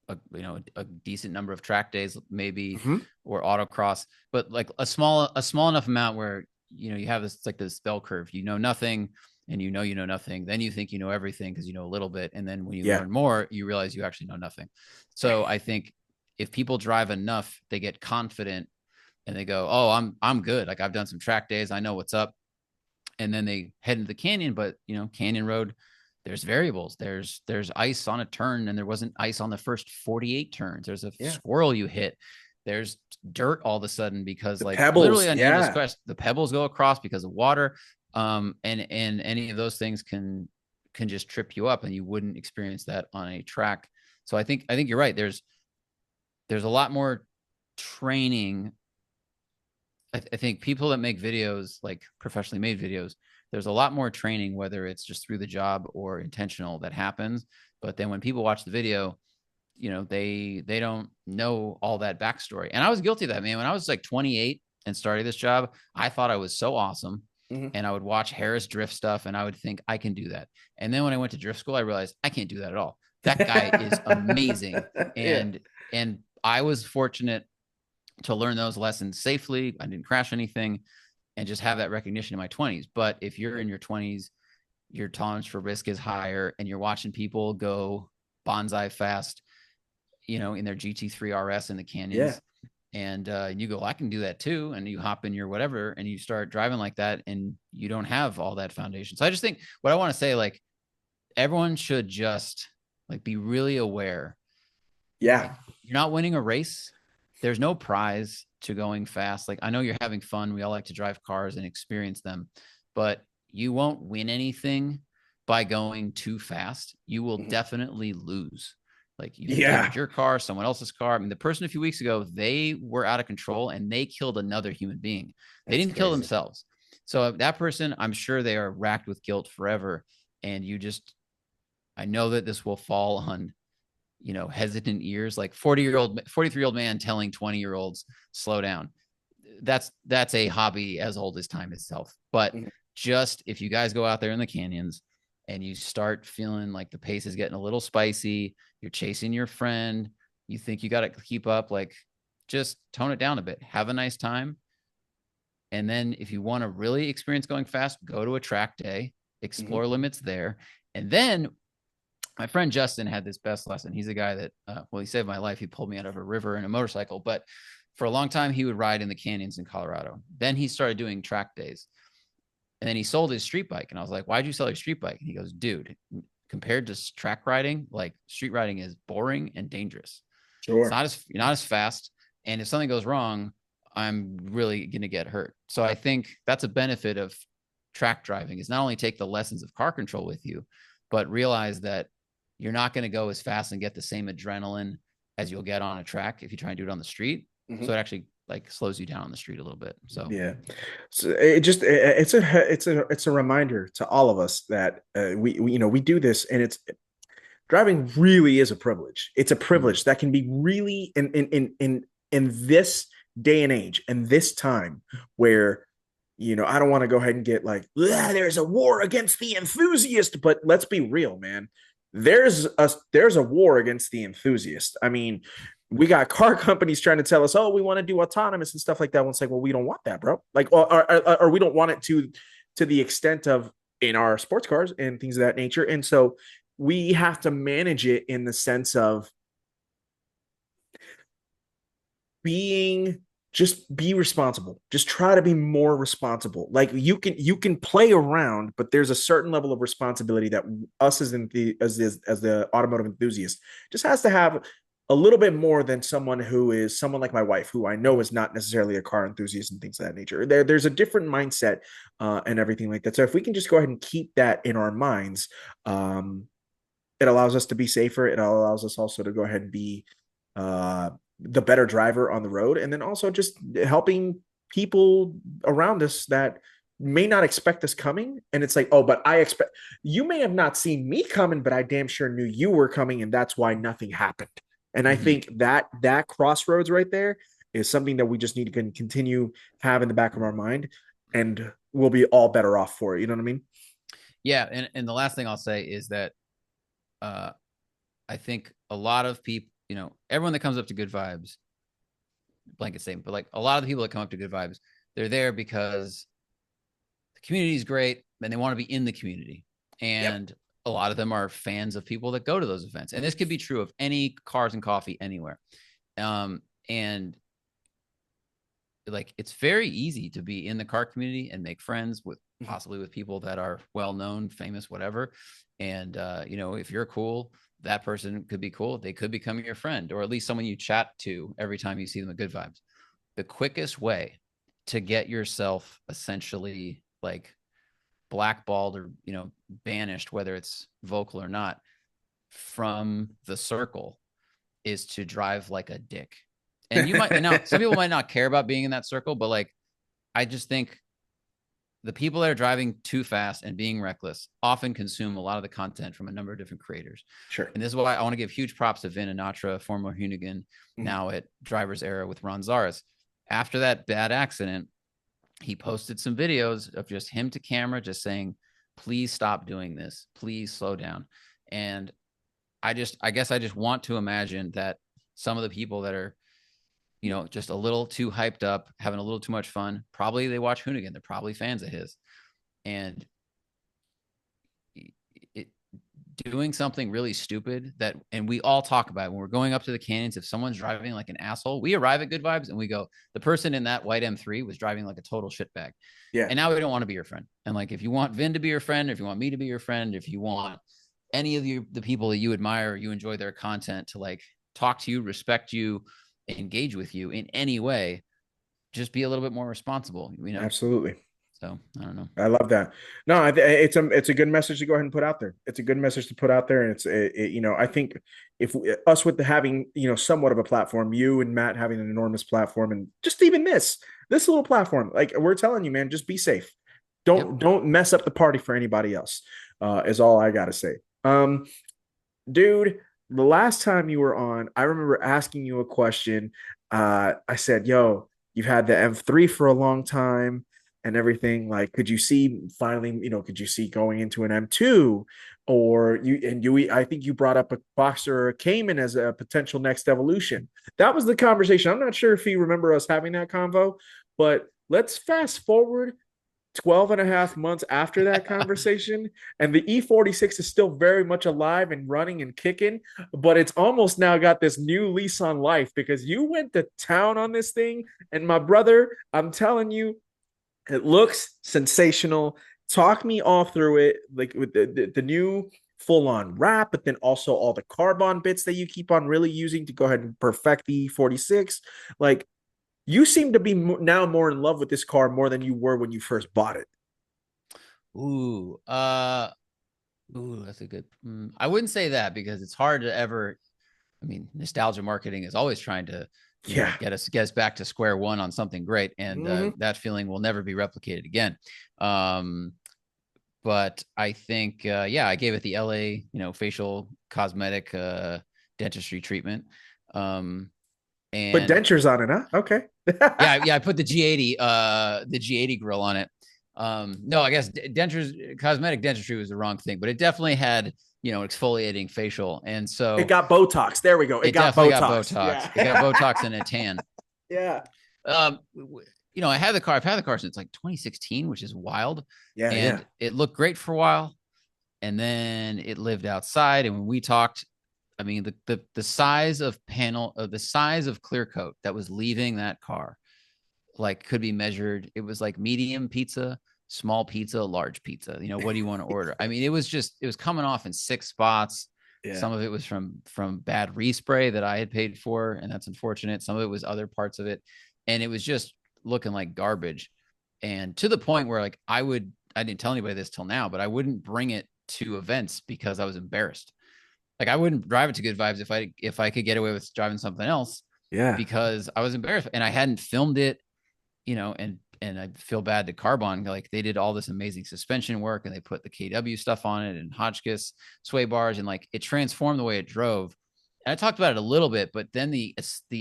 a decent number of track days, maybe, mhm. or autocross, but like a small enough amount where you have this, like, this bell curve. You know nothing, and you know nothing. Then you think you know everything because you know a little bit, and then when you Yeah, learn more, you realize you actually know nothing. So I think if people drive enough, they get confident and they go, "Oh, I'm good. Like, I've done some track days. I know what's up." And then they head into the canyon. But canyon road, there's variables. There's ice on a turn, and there wasn't ice on the first 48 turns. There's a yeah. squirrel you hit. There's dirt all of a sudden because, The like, literally pebbles, on Angel's yeah, Crest, the pebbles go across because of water. And any of those things can just trip you up, and you wouldn't experience that on a track. So I think you're right. There's a lot more training. I think people that make videos, like professionally made videos, there's a lot more training, whether it's just through the job or intentional, that happens. But then when people watch the video, they don't know all that backstory. And I was guilty of that, man. When I was like 28 and started this job, I thought I was so awesome. mhm. And I would watch Harris drift stuff and I would think I can do that. And then when I went to drift school, I realized I can't do that at all. That guy is amazing. Yeah, And I was fortunate to learn those lessons safely. I didn't crash anything, and just have that recognition in my 20s. But if you're in your 20s, your tolerance for risk is higher, and you're watching people go bonsai fast, in their GT3 RS in the yeah, canyons. And you go, I can do that too. And you hop in your whatever and you start driving like that, and you don't have all that foundation. So I just think what I want to say, like, everyone should just, like, be really aware. yeah, Like, you're not winning a race. There's no prize to going fast. Like, I know you're having fun. We all like to drive cars and experience them, but you won't win anything by going too fast. You will mhm. definitely lose. Like, you've Yeah. endangered your car, someone else's car. I mean, the person a few weeks ago, they were out of control and they killed another human being. They That's didn't kill crazy. themselves. So that person, I'm sure they are racked with guilt forever. And I know that this will fall on hesitant ears, like 43-year-old man telling 20-year-olds slow down. That's a hobby as old as time itself. But Mhm. just, if you guys go out there in the canyons and you start feeling like the pace is getting a little spicy, you're chasing your friend, you think you got to keep up, like, just tone it down a bit, have a nice time. And then if you want to really experience going fast, go to a track day, Mhm. explore limits there. And then my friend Justin had this best lesson. He's a guy that, well, he saved my life. He pulled me out of a river in a motorcycle, but for a long time, he would ride in the canyons in Colorado. Then he started doing track days, and then he sold his street bike. And I was like, why'd you sell your street bike? And he goes, dude, compared to track riding, like, street riding is boring and dangerous. It's Sure. not as You're not as fast, and if something goes wrong, I'm really going to get hurt. So I think that's a benefit of track driving, is not only take the lessons of car control with you, but realize that you're not going to go as fast and get the same adrenaline as you'll get on a track if you try and do it on the street. So Mhm. it actually, like, slows you down on the street a little bit. So Yeah. So it's a reminder to all of us that we do this, and it's driving really is a privilege. It's a mhm. privilege that can be really in this day and age and this time where I don't want to go ahead and get like, there's a war against the enthusiast, but let's be real, man. There's a war against the enthusiast. I mean, we got car companies trying to tell us, oh, we want to do autonomous and stuff like that. It's like, well, we don't want that, bro. Like, or we don't want it to the extent of in our sports cars and things of that nature. And so we have to manage it in the sense of being just be responsible. Just try to be more responsible. Like you can play around, but there's a certain level of responsibility that us as the automotive enthusiast just has to have a little bit more than someone like my wife, who I know is not necessarily a car enthusiast and things of that nature. There's a different mindset and everything like that. So if we can just go ahead and keep that in our minds, um, It allows us to be safer. It allows us also to go ahead and be the better driver on the road, and then also just helping people around us that may not expect us coming. And it's like, oh, but I expect you may have not seen me coming, but I damn sure knew you were coming, and that's why nothing happened. And I Mm-hmm. think that crossroads right there is something that we just need to continue have in the back of our mind, and we'll be all better off for it. You know what I mean? Yeah, and the last thing I'll say is that uh, I think a lot of people, everyone that comes up to Good Vibes, blanket statement, but like a lot of the people that come up to Good Vibes, they're there because the community is great and they want to be in the community. Yep. And a lot of them are fans of people that go to those events. And this could be true of any cars and coffee anywhere. And like it's very easy to be in the car community and make friends with possibly with people that are well known, famous, whatever. And if you're cool, that person could be cool. They could become your friend, or at least someone you chat to every time you see them at Good Vibes. The quickest way to get yourself essentially like blackballed or banished, whether it's vocal or not, from the circle is to drive like a dick. And you might, and now some people might not care about being in that circle, but like I just think the people that are driving too fast and being reckless often consume a lot of the content from a number of different creators. Sure. And this is why I want to give huge props to Vin Anatra, former Hoonigan, Mhm. now at Driver's Era with Ron Zaris. After that bad accident, he posted some videos of just him to camera, just saying, please stop doing this. Please slow down. And I guess I just want to imagine that some of the people that are, just a little too hyped up, having a little too much fun, probably they watch Hoonigan. They're probably fans of his. And it, doing something really stupid and we all talk about it when we're going up to the canyons. If someone's driving like an asshole, we arrive at Good Vibes and we go, the person in that white M3 was driving like a total shitbag. Yeah. And now we don't want to be your friend. And like, if you want Vin to be your friend, if you want me to be your friend, if you want any of the people that you admire, you enjoy their content to like talk to you, respect you, engage with you in any way, just be a little bit more responsible. Absolutely. So I don't know. I love that. No, it's a good message to go ahead and put out there. It's a good message to put out there, and I think if us with having somewhat of a platform, you and Matt having an enormous platform, and just even this little platform, like we're telling you, man, just be safe. Yep. Don't mess up the party for anybody else. Is all I gotta say. Dude, the last time you were on, I remember asking you a question. I said, "Yo, you've had the M3 for a long time." And everything. Like, could you see finally, could you see going into an M2 or I think you brought up a Boxster or a Cayman as a potential next evolution. That was the conversation. I'm not sure if you remember us having that convo, but let's fast forward 12 and a half months after that conversation, and the E46 is still very much alive and running and kicking, but it's almost now got this new lease on life because you went to town on this thing. And my brother, I'm telling you, it looks sensational. Talk me all through it, like with the new full on wrap, but then also all the carbon bits that you keep on really using to go ahead and perfect the 46. Like, you seem to be now more in love with this car more than you were when you first bought it. Ooh, that's a good. I wouldn't say that because it's hard to ever. I mean, nostalgia marketing is always trying to, Yeah. get us back to square one on something great, and Mm-hmm. that feeling will never be replicated again. Um, but I think, yeah, I gave it the LA, facial cosmetic dentistry treatment, Put and dentures on it, huh? Okay. yeah, I put the G80 grill on it. No, I guess dentures, cosmetic dentistry was the wrong thing, but it definitely had, exfoliating facial. And It so got Botox. There we go. It it got definitely got Botox. Botox. Yeah. It got Botox and a tan. Yeah. Um, I had the car. I've had the car since like 2016, which is wild. Yeah. Yeah. And it looked great for a while. And then it lived outside. And when we talked, I mean, the size of the size of clear coat that was leaving that car like could be measured. It was like medium pizza, small pizza, large pizza. What do you want to order? I mean, it was coming off in 6 spots. Yeah. Some of it was from bad respray that I had paid for, and that's unfortunate. Some of it was other parts of it, and it was just looking like garbage. And to the point where like I didn't tell anybody this till now, but I wouldn't bring it to events because I was embarrassed. Like I wouldn't drive it to Good Vibes if I could get away with driving something else, Yeah. because I was embarrassed and I hadn't filmed it, and I feel bad to Carbon. Like they did all this amazing suspension work and they put the KW stuff on it and Hotchkiss sway bars, and like it transformed the way it drove. And I talked about it a little bit, but then the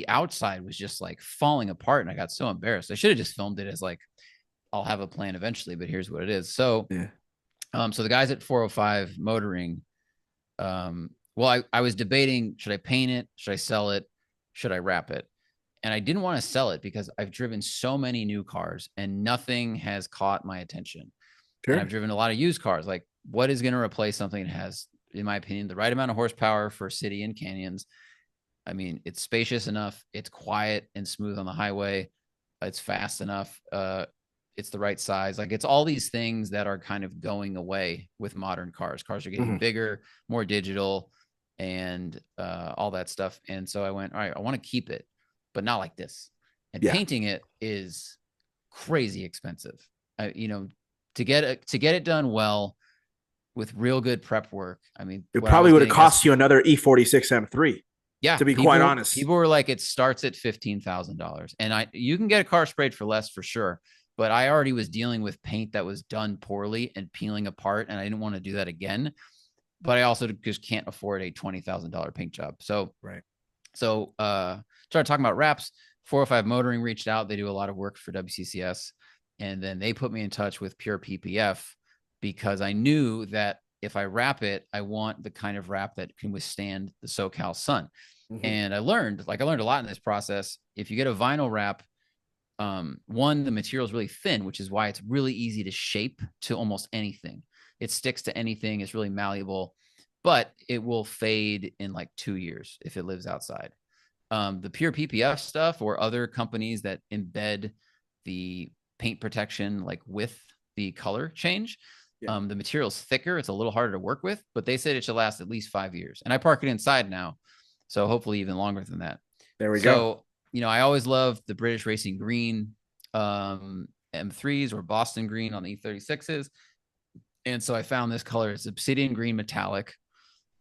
outside was just like falling apart, and I got so embarrassed. I should have just filmed it as like, I'll have a plan eventually, but here's what it is. So, Yeah. so the guys at 405 Motoring, well, I was debating, should I paint it? Should I sell it? Should I wrap it? And I didn't want to sell it because I've driven so many new cars and nothing has caught my attention. And I've Sure. driven a lot of used cars. Like, what is going to replace something that has, in my opinion, the right amount of horsepower for city and canyons? I mean, it's spacious enough, it's quiet and smooth on the highway, it's fast enough, it's the right size. Like, it's all these things that are kind of going away with modern cars. Cars are getting Mhm. bigger, more digital, and all that stuff. And so I went, all right, I want to keep it, but not like this. And Yeah. painting it is crazy expensive. To get it done well with real good prep work. I mean, It what I probably was would have getting cost you another E46 M3, yeah, to be quite people honest. people were like, it starts at $15,000, and you can get a car sprayed for less for sure. But I already was dealing with paint that was done poorly and peeling apart, and I didn't want to do that again. But I also just can't afford a $20,000 paint job. So Right. started talking about wraps. 405 Motoring reached out. They do a lot of work for WCCS, and then they put me in touch with Pure PPF because I knew that if I wrap it, I want the kind of wrap that can withstand the SoCal sun. Mhm. And I learned a lot in this process. If you get a vinyl wrap, one, the material is really thin, which is why it's really easy to shape to almost anything. It sticks to anything. It's really malleable, but it will fade in like 2 years if it lives outside. The pure PPF stuff or other companies that embed the paint protection like with the color change, Yeah. the material's thicker. It's a little harder to work with, but they said it should last at least 5 years. And I park it inside now, so hopefully even longer than that. There we go. So, I always loved the British Racing Green M3s or Boston Green on the E36s. And so I found this color. It's obsidian green metallic.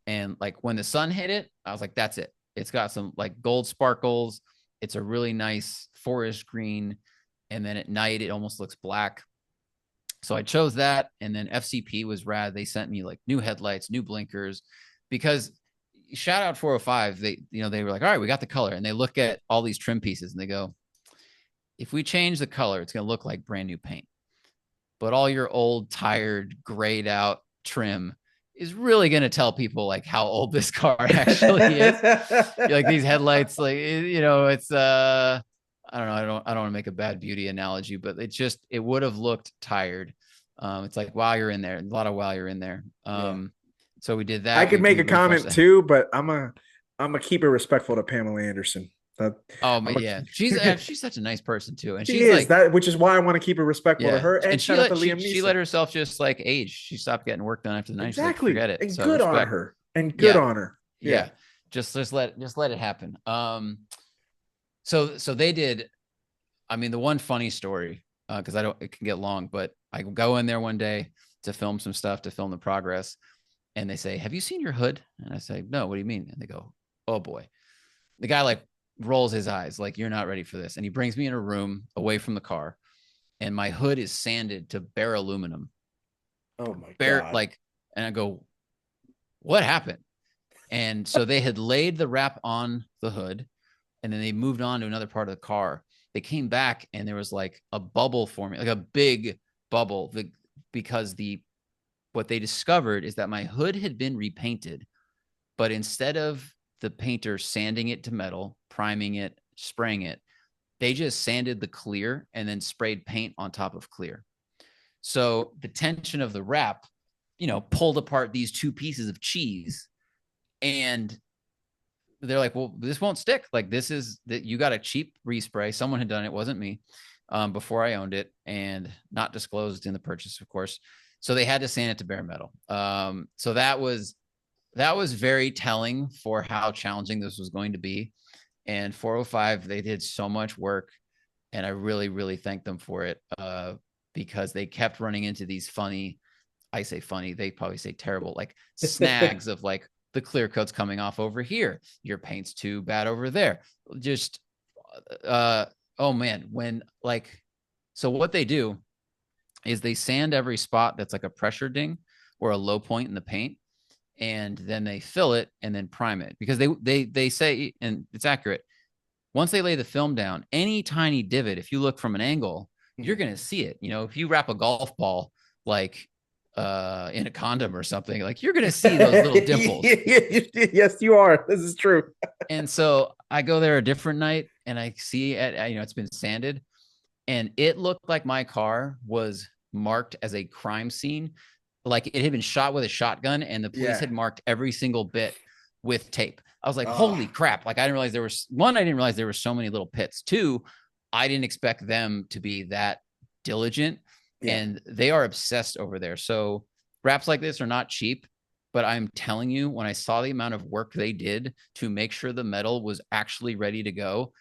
And like when the sun hit it, I was like, that's it. It's got some like gold sparkles. It's a really nice forest green. And then at night, it almost looks black. So I chose that. And then FCP was rad. They sent me like new headlights, new blinkers, because shout out 405. They were like, all right, we got the color. And they look at all these trim pieces and they go, if we change the color, it's going to look like brand new paint. But all your old, tired, grayed out trim is really going to tell people like how old this car actually is. Like these headlights, like, it's, I don't know. I don't want to make a bad beauty analogy, but it would have looked tired. It's like while you're in there, a lot of while you're in there. Yeah. So we did I that. could We make we a refreshed comment that. too, but I'm a keep it respectful to Pamela Anderson. That Oh I'm man, a, yeah, she's such a nice person too, and she she's is like, that, which is why I want to keep it respectful to yeah, her. and And she shout out to let she Liam she let Neeson. herself just like age. She stopped getting work done after the 90s. She's like, Exactly, forget it. and So good on respect. her, and good Yeah, on her. Yeah. yeah. Just let it happen. So they did. I mean, the one funny story, because I don't, it can get long, but I go in there one day to film some stuff, to film the progress, and they say, "Have you seen your hood?" And I say, "No, what do you mean?" And they go, "Oh boy." The guy like rolls his eyes, like, "You're not ready for this." And he brings me in a room away from the car, and my hood is sanded to bare aluminum, Oh my bare God. like, and I go, "What happened?" And so they had laid the wrap on the hood, and then they moved on to another part of the car. They came back and there was like a bubble forming, like a big bubble, because what they discovered is that my hood had been repainted, but instead of the painter sanding it to metal, priming it, spraying it, they just sanded the clear and then sprayed paint on top of clear. So the tension of the wrap, pulled apart these two pieces of cheese, and they're like, well, this won't stick. Like, this is that you got a cheap respray. Someone had done it, wasn't me, before I owned it, and not disclosed in the purchase, of course. So they had to sand it to bare metal. So that was very telling for how challenging this was going to be. And 405, they did so much work, and I really, really thank them for it, because they kept running into these funny, I say funny, they probably say terrible, like snags of like the clear coat's coming off over here. Your paint's too bad over there. Just, oh man, so what they do is they sand every spot that's like a pressure ding or a low point in the paint, and then they fill it and then prime it, because they say, and it's accurate, once they lay the film down, any tiny divot, if you look from an angle, you're going to see it. If you wrap a golf ball like in a condom or something, like you're going to see those little dimples. Yes, you are. This is true. And so I go there a different night and I see it, it's been sanded, and it looked like my car was marked as a crime scene. Like it had been shot with a shotgun, and the police had marked every single bit with tape. I was like, holy crap. Like I didn't realize I didn't realize there were so many little pits. Two, I didn't expect them to be that diligent, and they are obsessed over there. So wraps like this are not cheap, but I'm telling you, when I saw the amount of work they did to make sure the metal was actually ready to go,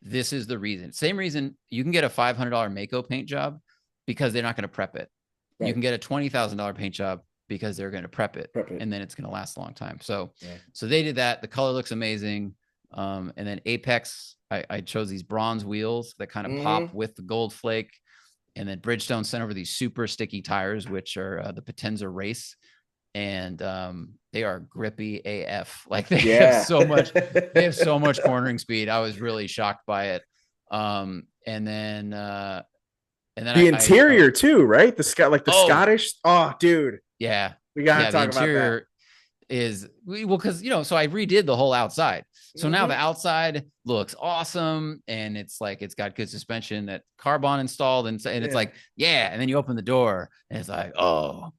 this is the reason. Same reason you can get a $500 Mako paint job, because they're not going to prep it. Right. You can get a $20,000 paint job because they're going to prep it, and then it's going to last a long time. So they did that. The color looks amazing. And then Apex, I chose these bronze wheels that kind of pop with the gold flake. And then Bridgestone sent over these super sticky tires, which are the Potenza Race. And they are grippy AF. Like they have so much cornering speed. I was really shocked by it. And then the interior too, right? The Scottish. Oh, dude. Yeah. We got to talk about that. Because so I redid the whole outside. So now the outside looks awesome, and it's like it's got good suspension, that Carbon installed, and it's like, and then you open the door and it's like, oh,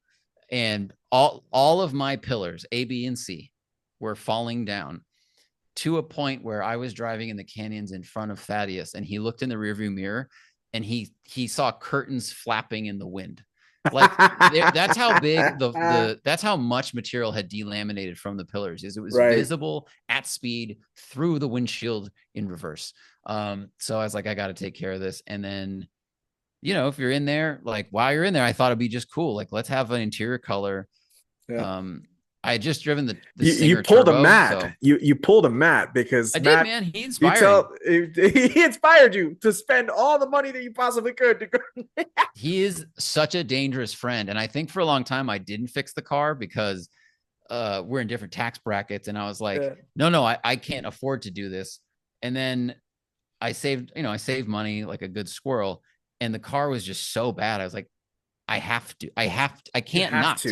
and all of my pillars, A, B, and C, were falling down to a point where I was driving in the canyons in front of Thaddeus, and he looked in the rearview mirror and he saw curtains flapping in the wind. Like that's how big that's how much material had delaminated from the pillars. It was visible at speed through the windshield in reverse. So I was like, I got to take care of this. And then, if you're in there, like while you're in there, I thought it'd be just cool. Like, let's have an interior color. I had just driven the you pulled Turbo, a Matt. So. You pulled a Matt, because I did, man. He inspired he inspired you to spend all the money that you possibly could. He is such a dangerous friend, and I think for a long time I didn't fix the car because we're in different tax brackets, and I was like, no, I can't afford to do this. And then I saved money like a good squirrel, and the car was just so bad. I was like, I can't not.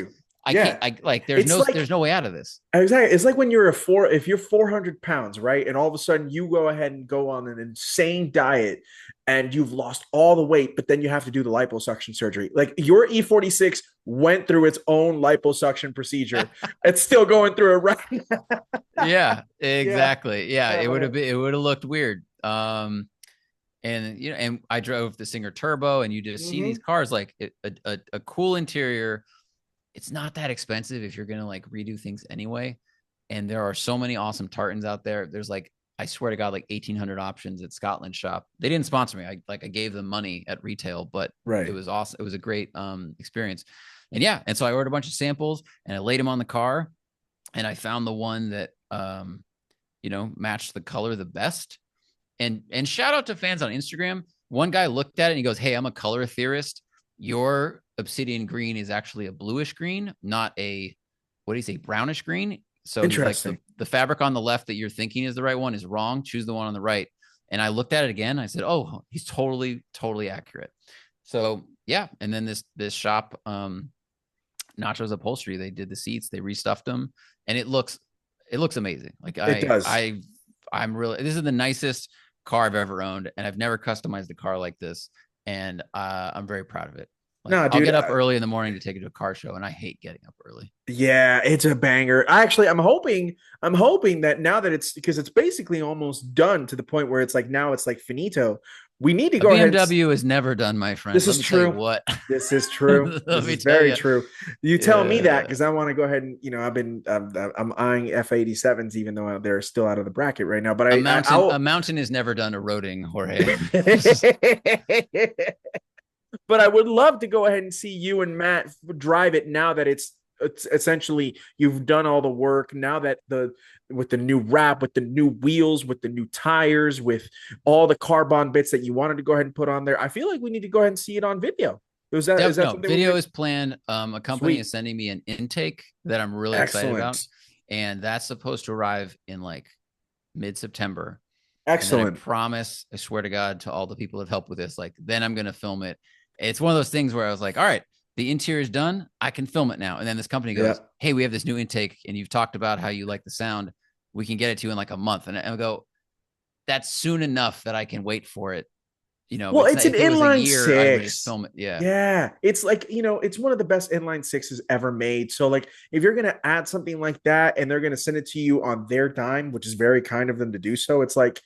I can't. There's no way out of this. Exactly. It's like when if you're 400 pounds, right, and all of a sudden you go ahead and go on an insane diet, and you've lost all the weight, but then you have to do the liposuction surgery. Like your E46 went through its own liposuction procedure. It's still going through it right now. Yeah, exactly. Yeah, it would have looked weird. And I drove the Singer Turbo, and you just see these cars, like a cool interior. It's not that expensive if you're going to like redo things anyway. And there are so many awesome tartans out there. There's like, I swear to God, like 1,800 options at Scotland Shop. They didn't sponsor me. I gave them money at retail, but it was awesome. It was a great experience. And so I ordered a bunch of samples, and I laid them on the car, and I found the one that, matched the color the best. And shout out to fans on Instagram. One guy looked at it and he goes, "Hey, I'm a color theorist. Your obsidian green is actually a bluish green, not a, what do you say, brownish green." So interesting. Like the fabric on the left that you're thinking is the right one is wrong. Choose the one on the right. And I looked at it again. I said, "Oh, he's totally accurate." So yeah. And then this shop, Nachos Upholstery, they did the seats, they restuffed them, and it looks amazing. Like it does. I'm really, this is the nicest car I've ever owned, and I've never customized a car like this. And I'm very proud of it. Like, no, dude, I'll get up early in the morning to take it to a car show, and I hate getting up early. Yeah, it's a banger. I'm hoping that now that because it's basically almost done to the point where it's like now it's like finito. We need to go ahead. BMW is never done, my friend. This is true. What? This is true. This is very true. You tell me that, because I want to go ahead and I'm eyeing F87s, even though they're still out of the bracket right now. But a mountain is never done eroding, Jorge. But I would love to go ahead and see you and Matt drive it now that it's it's essentially you've done all the work. Now that with the new wrap, with the new wheels, with the new tires, with all the carbon bits that you wanted to go ahead and put on there, I feel like we need to go ahead and see it on video. Is that No, something we're video gonna? is planned. A company is Sweet, sending me an intake that I'm really excited about, excellent, and that's supposed to arrive in like mid-September. And then excellent. I swear to God, to all the people that helped with this, like then I'm gonna film it. It's one of those things where I was like, all right, the interior is done, I can film it now. And then this company Yeah. goes, hey, we have this new intake, and you've talked about how you like the sound. We can get it to you in like a month. And I go, that's soon enough that I can wait for it. Well, It's it's not, an if it was a inline year, I would just six. film it. Yeah. Yeah, it's like, it's one of the best inline sixes ever made. So, like, if you're gonna add something like that and they're gonna send it to you on their dime, which is very kind of them to do so, it's like,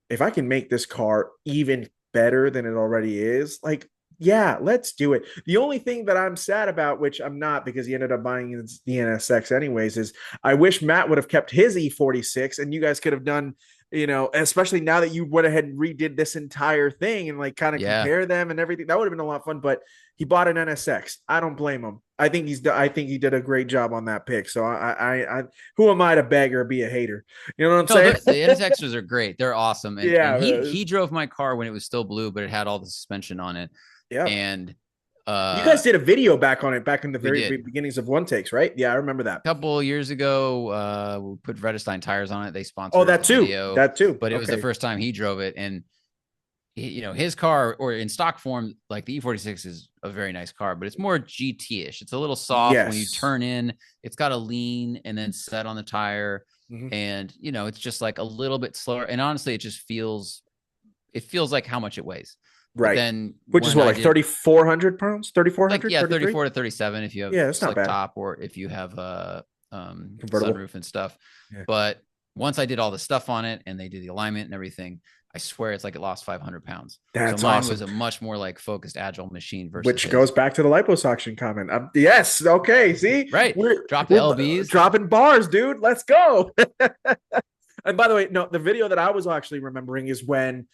if I can make this car even better than it already is, like, yeah, let's do it. The only thing that I'm sad about, which I'm not because he ended up buying the NSX anyways, is I wish Matt would have kept his E46 and you guys could have done, especially now that you went ahead and redid this entire thing and like kind of Yeah. compare them and everything. That would have been a lot of fun, but he bought an NSX. I don't blame him. I think he did a great job on that pick. So who am I to beg or be a hater? You know what I'm No, saying? the NSXs are great. They're awesome. And Yeah. he drove my car when it was still blue, but it had all the suspension on it. Yeah. And You guys did a video back on it back in the we very did. beginnings of One Takes, right? Yeah, I remember that. A couple years ago, we put Vredestein tires on it. They Oh, sponsored that the too. video, That too. but it was the Okay. first time he drove it. And his car, or in stock form, like the E46 is a very nice car, but it's more GT-ish. It's a little soft when you Yes. turn in. It's got a lean and then set on the tire, Mhm. and it's just like a little bit slower. And honestly, it feels like how much it weighs. But Right. then Which is when what, I like did 3,400 pounds, like 3,400, yeah, 33. 34 to 37 if you have Yeah, it's not slick bad. top or if you have a Convertible. sunroof and stuff. Yeah. But once I did all the stuff on it and they did the alignment and everything, I swear it's like it lost 500 pounds. So That's mine was awesome. a much more like focused, agile machine versus Which his. goes back to the liposuction comment. Yes. Okay. See, Right. Drop the we're LBs. dropping bars, dude. Let's go. And by the way, no, the video that I was actually remembering is when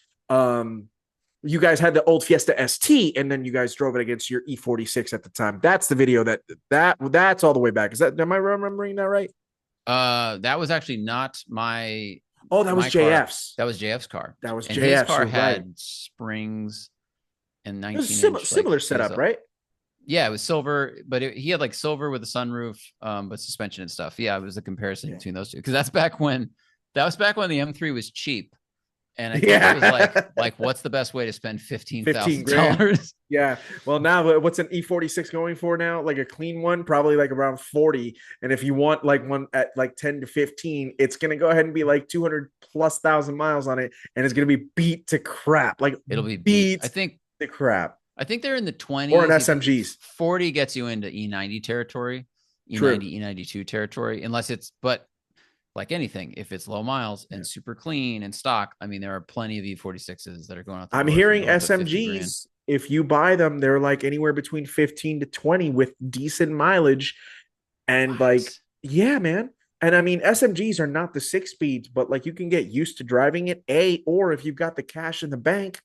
you guys had the old Fiesta ST and then you guys drove it against your E46 at the time. That's the video that's all the way back. Am I remembering that right? That was actually not my Oh, that was my car. JF's. That was JF's car. That was And his JF's. car You're right. had springs and It was 19-inch similar like setup, right? yeah, it was silver, but he had like silver with a sunroof, but suspension and stuff. Yeah, it was a comparison Yeah. between those two because that was back when the M3 was cheap, and I think it was Yeah. like what's the best way to spend 15 $15,000? grand. Yeah. Well, now what's an E46 going for now? Like a clean one, probably like around 40. And if you want like one at like 10 to 15, it's going to go ahead and be like 200 plus thousand miles on it. And it's going to be beat to crap. Like It'll be beat. beat to crap. I think they're in the Or an 20s. SMGs. 40 gets you into E90 territory, True. E90, E92 territory, but like anything, if it's low miles and super clean and stock, I mean, there are plenty of E46s that are going out the I'm door hearing north of 50 grand. SMGs, if you buy them, they're like anywhere between 15 to 20 with decent mileage. And like, yeah, man. And I mean, SMGs are not the 6 speeds, but like you can get used to driving it. Or if you've got the cash in the bank,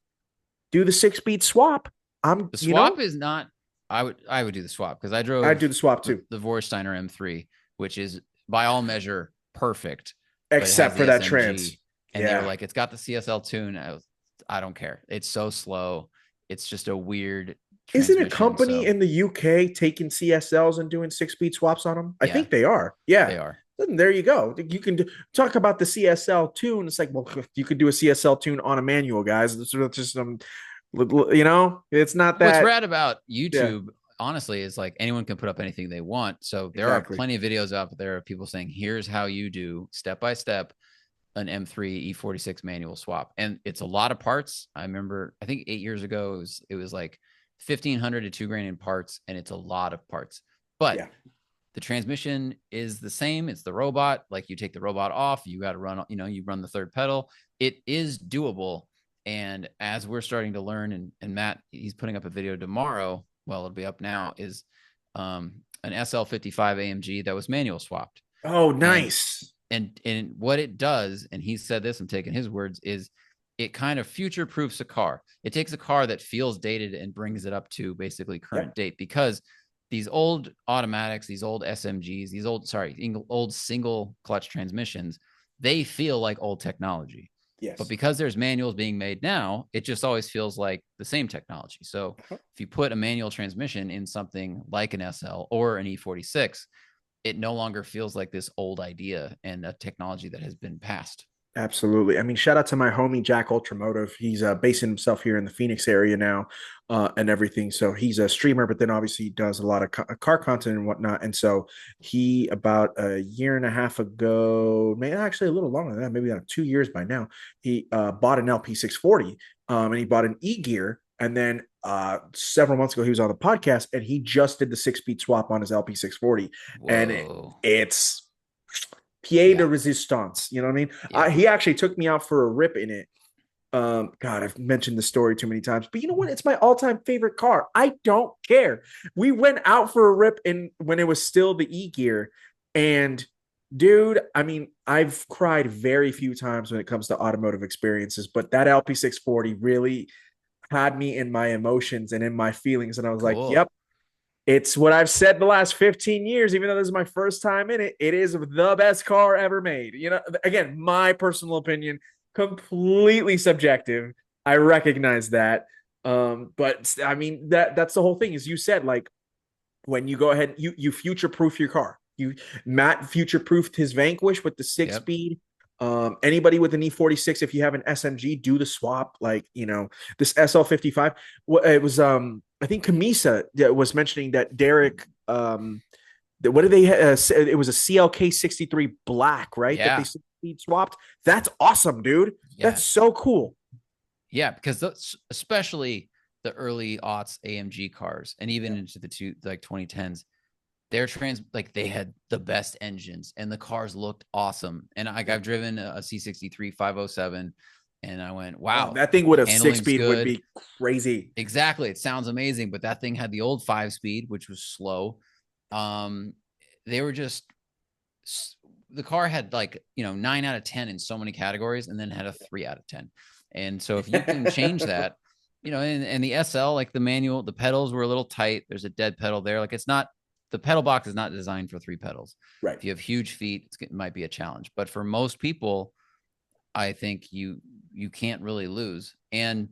do the 6 speed swap. The swap is not. I would do the swap because I do the swap too. The Vorsteiner M3, which is by all measure perfect, except for that trans. And they're like, it's got the CSL tune. I don't care. It's so slow. It's just a weird. Isn't a company in the UK taking CSLs and doing 6 speed swaps on them? I think they are. Yeah, they are. There you go. You can talk about the CSL tune. It's like, well, you could do a CSL tune on a manual, guys. It's just it's not that. What's rad about YouTube, honestly, is like anyone can put up anything they want. So there are plenty of videos out there of people saying, here's how you do step by step an M3 E46 manual swap. And it's a lot of parts. I remember, I think 8 years ago, it was like 1,500 to 2 grand in parts, and it's a lot of parts. But the transmission is the same. It's the robot. Like you take the robot off, you got to run, you run the third pedal. It is doable. And as we're starting to learn, and Matt, he's putting up a video tomorrow. Well, it'll be up now. Is an SL55 AMG that was manual swapped. Oh, nice. And what it does, and he said this, I'm taking his words, is it kind of future proofs a car. It takes a car that feels dated and brings it up to basically current date, because these old automatics, these old SMGs, these old single clutch transmissions, they feel like old technology. But Yes. because there's manuals being made now, it just always feels like the same technology. So if you put a manual transmission in something like an SL or an E46, it no longer feels like this old idea and a technology that has been passed. Absolutely. I mean, shout out to my homie Jack Ultramotive. He's basing himself here in the Phoenix area now, and everything. So he's a streamer, but then obviously he does a lot of car content and whatnot. And so he, about a year and a half ago, maybe actually a little longer than that, maybe 2 years by now, he bought an LP640, and he bought an E gear. And then several months ago, he was on the podcast, and he just did the 6-speed swap on his LP640, and Whoa. it's pied de Yeah. resistance. You know what I mean? Yeah. He actually took me out for a rip in it. God, I've mentioned the story too many times, but you know what? It's my all-time favorite car. I don't care. We went out for a rip in when it was still the E gear, and dude, I mean, I've cried very few times when it comes to automotive experiences, but that LP640 really had me in my emotions and in my feelings, and I was like, Cool. "Yep, it's what I've said the last 15 years, even though this is my first time in it. It is the best car ever made. You know, again, my personal opinion, completely subjective. I recognize that. But I mean, that's the whole thing, as you said, like when you go ahead, you future proof your car. Matt future proofed his Vanquish with the six Yep. speed. Anybody with an E46, if you have an SMG, do the swap. Like, this SL55. It was I think Kamisa was mentioning that Derek what did they it was a CLK 63 black, right? That they Yeah. speed swapped. That's awesome, dude. Yeah. That's so cool. Yeah. Because especially the early aughts AMG cars and even Yeah. into the 2010s, they had the best engines and the cars looked awesome. And Yeah. I've driven a C63 507 and I went, Oh, wow, that thing would have six handling's speed would good. be crazy. Exactly. It sounds amazing, but that thing had the old 5-speed, which was slow. Um, they were just the car had 9 out of 10 in so many categories and then had a 3 out of 10. And so if you can change that, and the SL, like the manual, the pedals were a little tight. There's a dead pedal there. Like it's not, the pedal box is not designed for 3 pedals. Right. If you have huge feet, it might be a challenge. But for most people, I think you can't really lose. And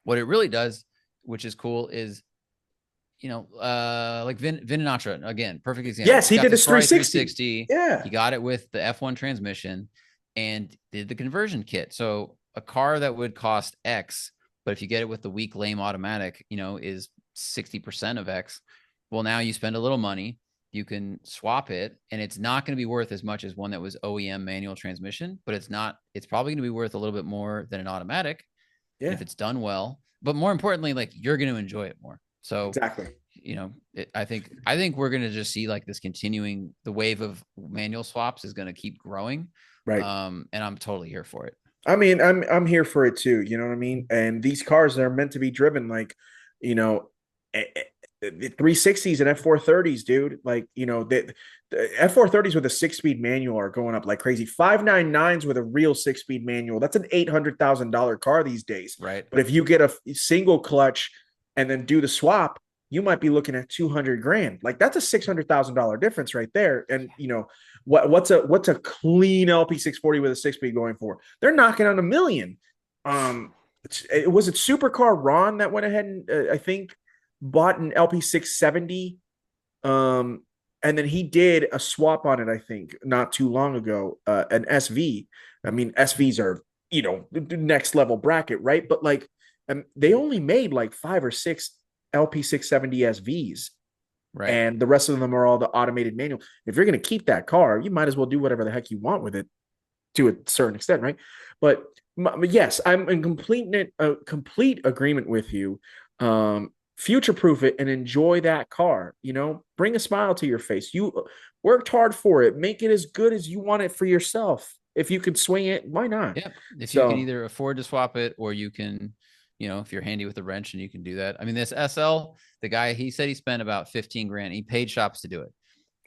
what it really does, which is cool, is like Vinanatra, again, perfect example. Yes, He's he got did this his Ferrari 360. 360. Yeah. He got it with the F1 transmission and did the conversion kit. So a car that would cost X, but if you get it with the weak lame automatic, is 60% of X. Well, now you spend a little money, you can swap it, and it's not going to be worth as much as one that was OEM manual transmission, but it's probably going to be worth a little bit more than an automatic if Yeah. it's done well. But more importantly, like you're going to enjoy it more. So Exactly. I think we're going to just see like this continuing, the wave of manual swaps is going to keep growing. Right. And I'm totally here for it. I mean, I'm here for it too. You know what I mean? And these cars are meant to be driven like, you know, the 360s and F430s, dude. Like, the F430s with a 6-speed manual are going up like crazy. 599s with a real 6-speed manual. That's an $800,000 car these days. Right. But if you get a single clutch and then do the swap, you might be looking at 200 grand. Like that's a $600,000 difference right there. And what's a clean LP640 with a 6-speed going for? They're knocking on a million. Was it Supercar Ron that went ahead and I think bought an LP670, and then he did a swap on it, I think, not too long ago, an SV. I mean, SVs are, the next level bracket, right? But like, they only made like 5 or 6 LP670 SVs, Right. and the rest of them are all the automated manual. If you're going to keep that car, you might as well do whatever the heck you want with it to a certain extent, right? But yes, I'm in complete agreement with you. Future proof it and enjoy that car. Bring a smile to your face. You worked hard for it. Make it as good as you want it for yourself. If you can swing it, why not? Yeah. If you can So either afford to swap it or you can, if you're handy with a wrench and you can do that. I mean, this SL, the guy, he said he spent about 15 grand. He paid shops to do it.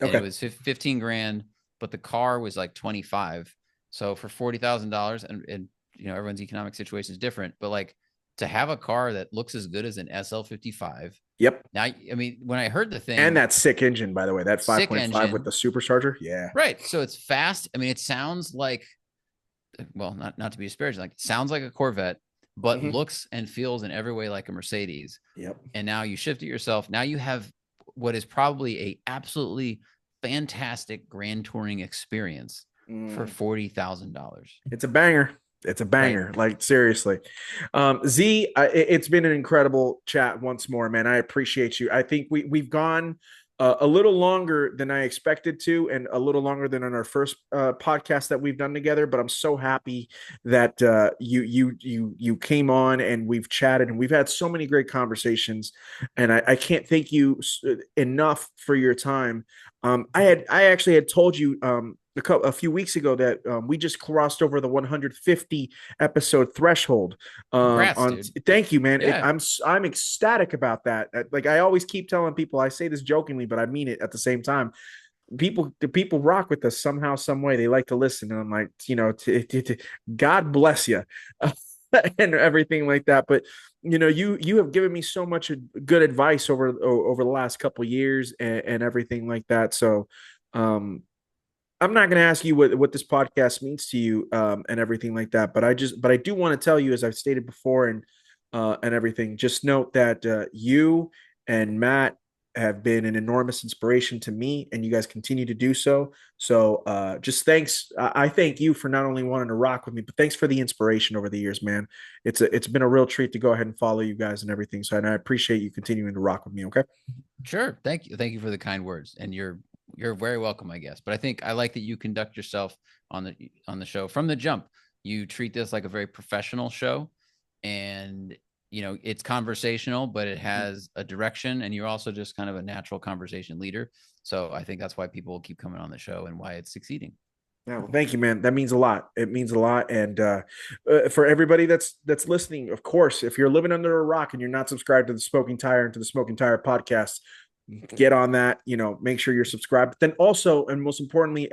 And it okay, was 15 grand, but the car was like 25. So for $40,000, and everyone's economic situation is different, but like to have a car that looks as good as an SL55 Yep. Now, I mean, when I heard the And thing, that sick engine, by the way, that sick 5.5 with engine, the supercharger. Yeah. right? So it's fast. I mean, it sounds like, well, not to be disparaging, like it sounds like a Corvette, but Mm-hmm. looks and feels in every way like a Mercedes. Yep. And now you shift it yourself. Now you have what is probably a absolutely fantastic grand touring experience for Mm. $40,000. It's a banger. It's a Right. banger. Like seriously, Z. It's been an incredible chat once more, man. I appreciate you. I think we've gone a little longer than I expected to, and a little longer than on our first podcast that we've done together. But I'm so happy that you came on and we've chatted and we've had so many great conversations. And I can't thank you enough for your time. I actually had told you a few weeks ago that we just crossed over the 150 episode threshold. Congrats, On dude. Thank you, man. Yeah. I'm ecstatic about that. Like I always keep telling people, I say this jokingly, but I mean it at the same time. The people rock with us somehow, some way. They like to listen, and I'm like, God bless you, and everything like that. But you have given me so much good advice over the last couple years and everything like that. So um I'm not going to ask you what this podcast means to you and everything like that, but I do want to tell you, as I've stated before, and everything. Just note that you and Matt have been an enormous inspiration to me, and you guys continue to do so. So just thanks. I thank you for not only wanting to rock with me, but thanks for the inspiration over the years, man. It's been a real treat to go ahead and follow you guys and everything. So, and I appreciate you continuing to rock with me. Okay. Sure. Thank you. Thank you for the kind words. And you're very welcome, I guess. But I think I like that you conduct yourself on the show from the jump. You treat this like a very professional show, and it's conversational, but it has a direction, and you're also just kind of a natural conversation leader. So I think that's why people will keep coming on the show and why it's succeeding. Yeah, well, thank you, man. That means a lot. It means a lot. And for everybody that's listening, of course, if you're living under a rock and you're not subscribed to the Smoking Tire and to the Smoking Tire podcast, get on that. Make sure you're subscribed. But then also, and most importantly,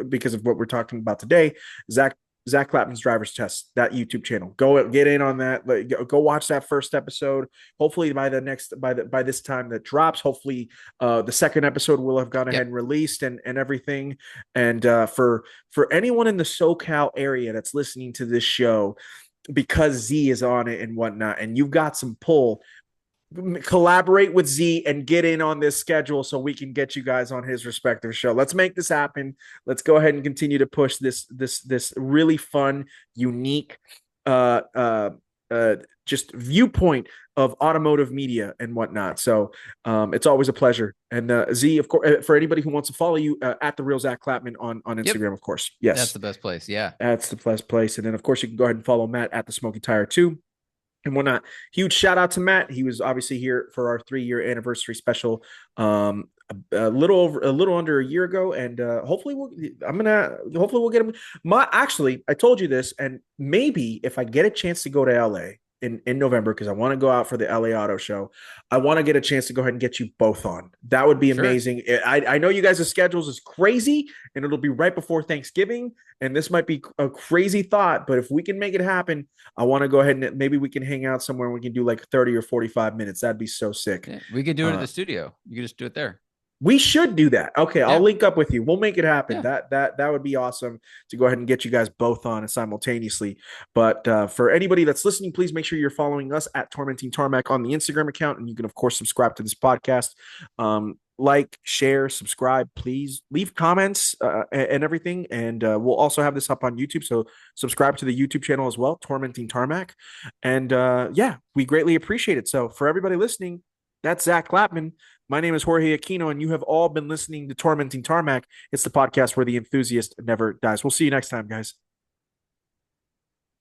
because of what we're talking about today, Zach Zach Klapman's Driver's Test, that YouTube channel. Go get in on that. Go watch that first episode. Hopefully by this time that drops, hopefully the second episode will have gone ahead Yep. and released and everything. And for anyone in the SoCal area that's listening to this show, because Z is on it and whatnot, and you've got some pull, collaborate with Z and get in on this schedule so we can get you guys on his respective show. Let's make this happen. Let's go ahead and continue to push this really fun, unique uh uh just viewpoint of automotive media and whatnot. So it's always a pleasure. And Z, of course, for anybody who wants to follow you, at the real Zack Klapman on Yep. Instagram, of course. That's Yes, the best place. Yeah. that's the best place. And then of course you can go ahead and follow Matt at the Smoky Tire too and whatnot. Huge shout out to Matt. He was obviously here for our 3-year anniversary special. A little under a year ago, and hopefully we'll get him. Actually, I told you this, and maybe if I get a chance to go to LA in November, because I want to go out for the LA Auto Show, I want to get a chance to go ahead and get you both on. That would be Sure. amazing. I know you guys' schedules is crazy, and it'll be right before Thanksgiving, and this might be a crazy thought, but if we can make it happen, I want to go ahead and maybe we can hang out somewhere and we can do like 30 or 45 minutes. That'd be so sick. Yeah. We could do it at Uh, the studio. You could just do it there. we should do that. Okay, I'll Yeah. link up with you. We'll make it happen. Yeah. That would be awesome to go ahead and get you guys both on simultaneously. But for anybody that's listening, please make sure you're following us at Tormenting Tarmac on the Instagram account, and you can of course subscribe to this podcast. Like, share, subscribe, please leave comments and everything. And we'll also have this up on YouTube, so subscribe to the YouTube channel as well, Tormenting Tarmac. And yeah, we greatly appreciate it. So for everybody listening, that's Zack Klapman. My name is Jorge Aquino, and you have all been listening to Tormenting Tarmac. It's the podcast where the enthusiast never dies. We'll see you next time, guys.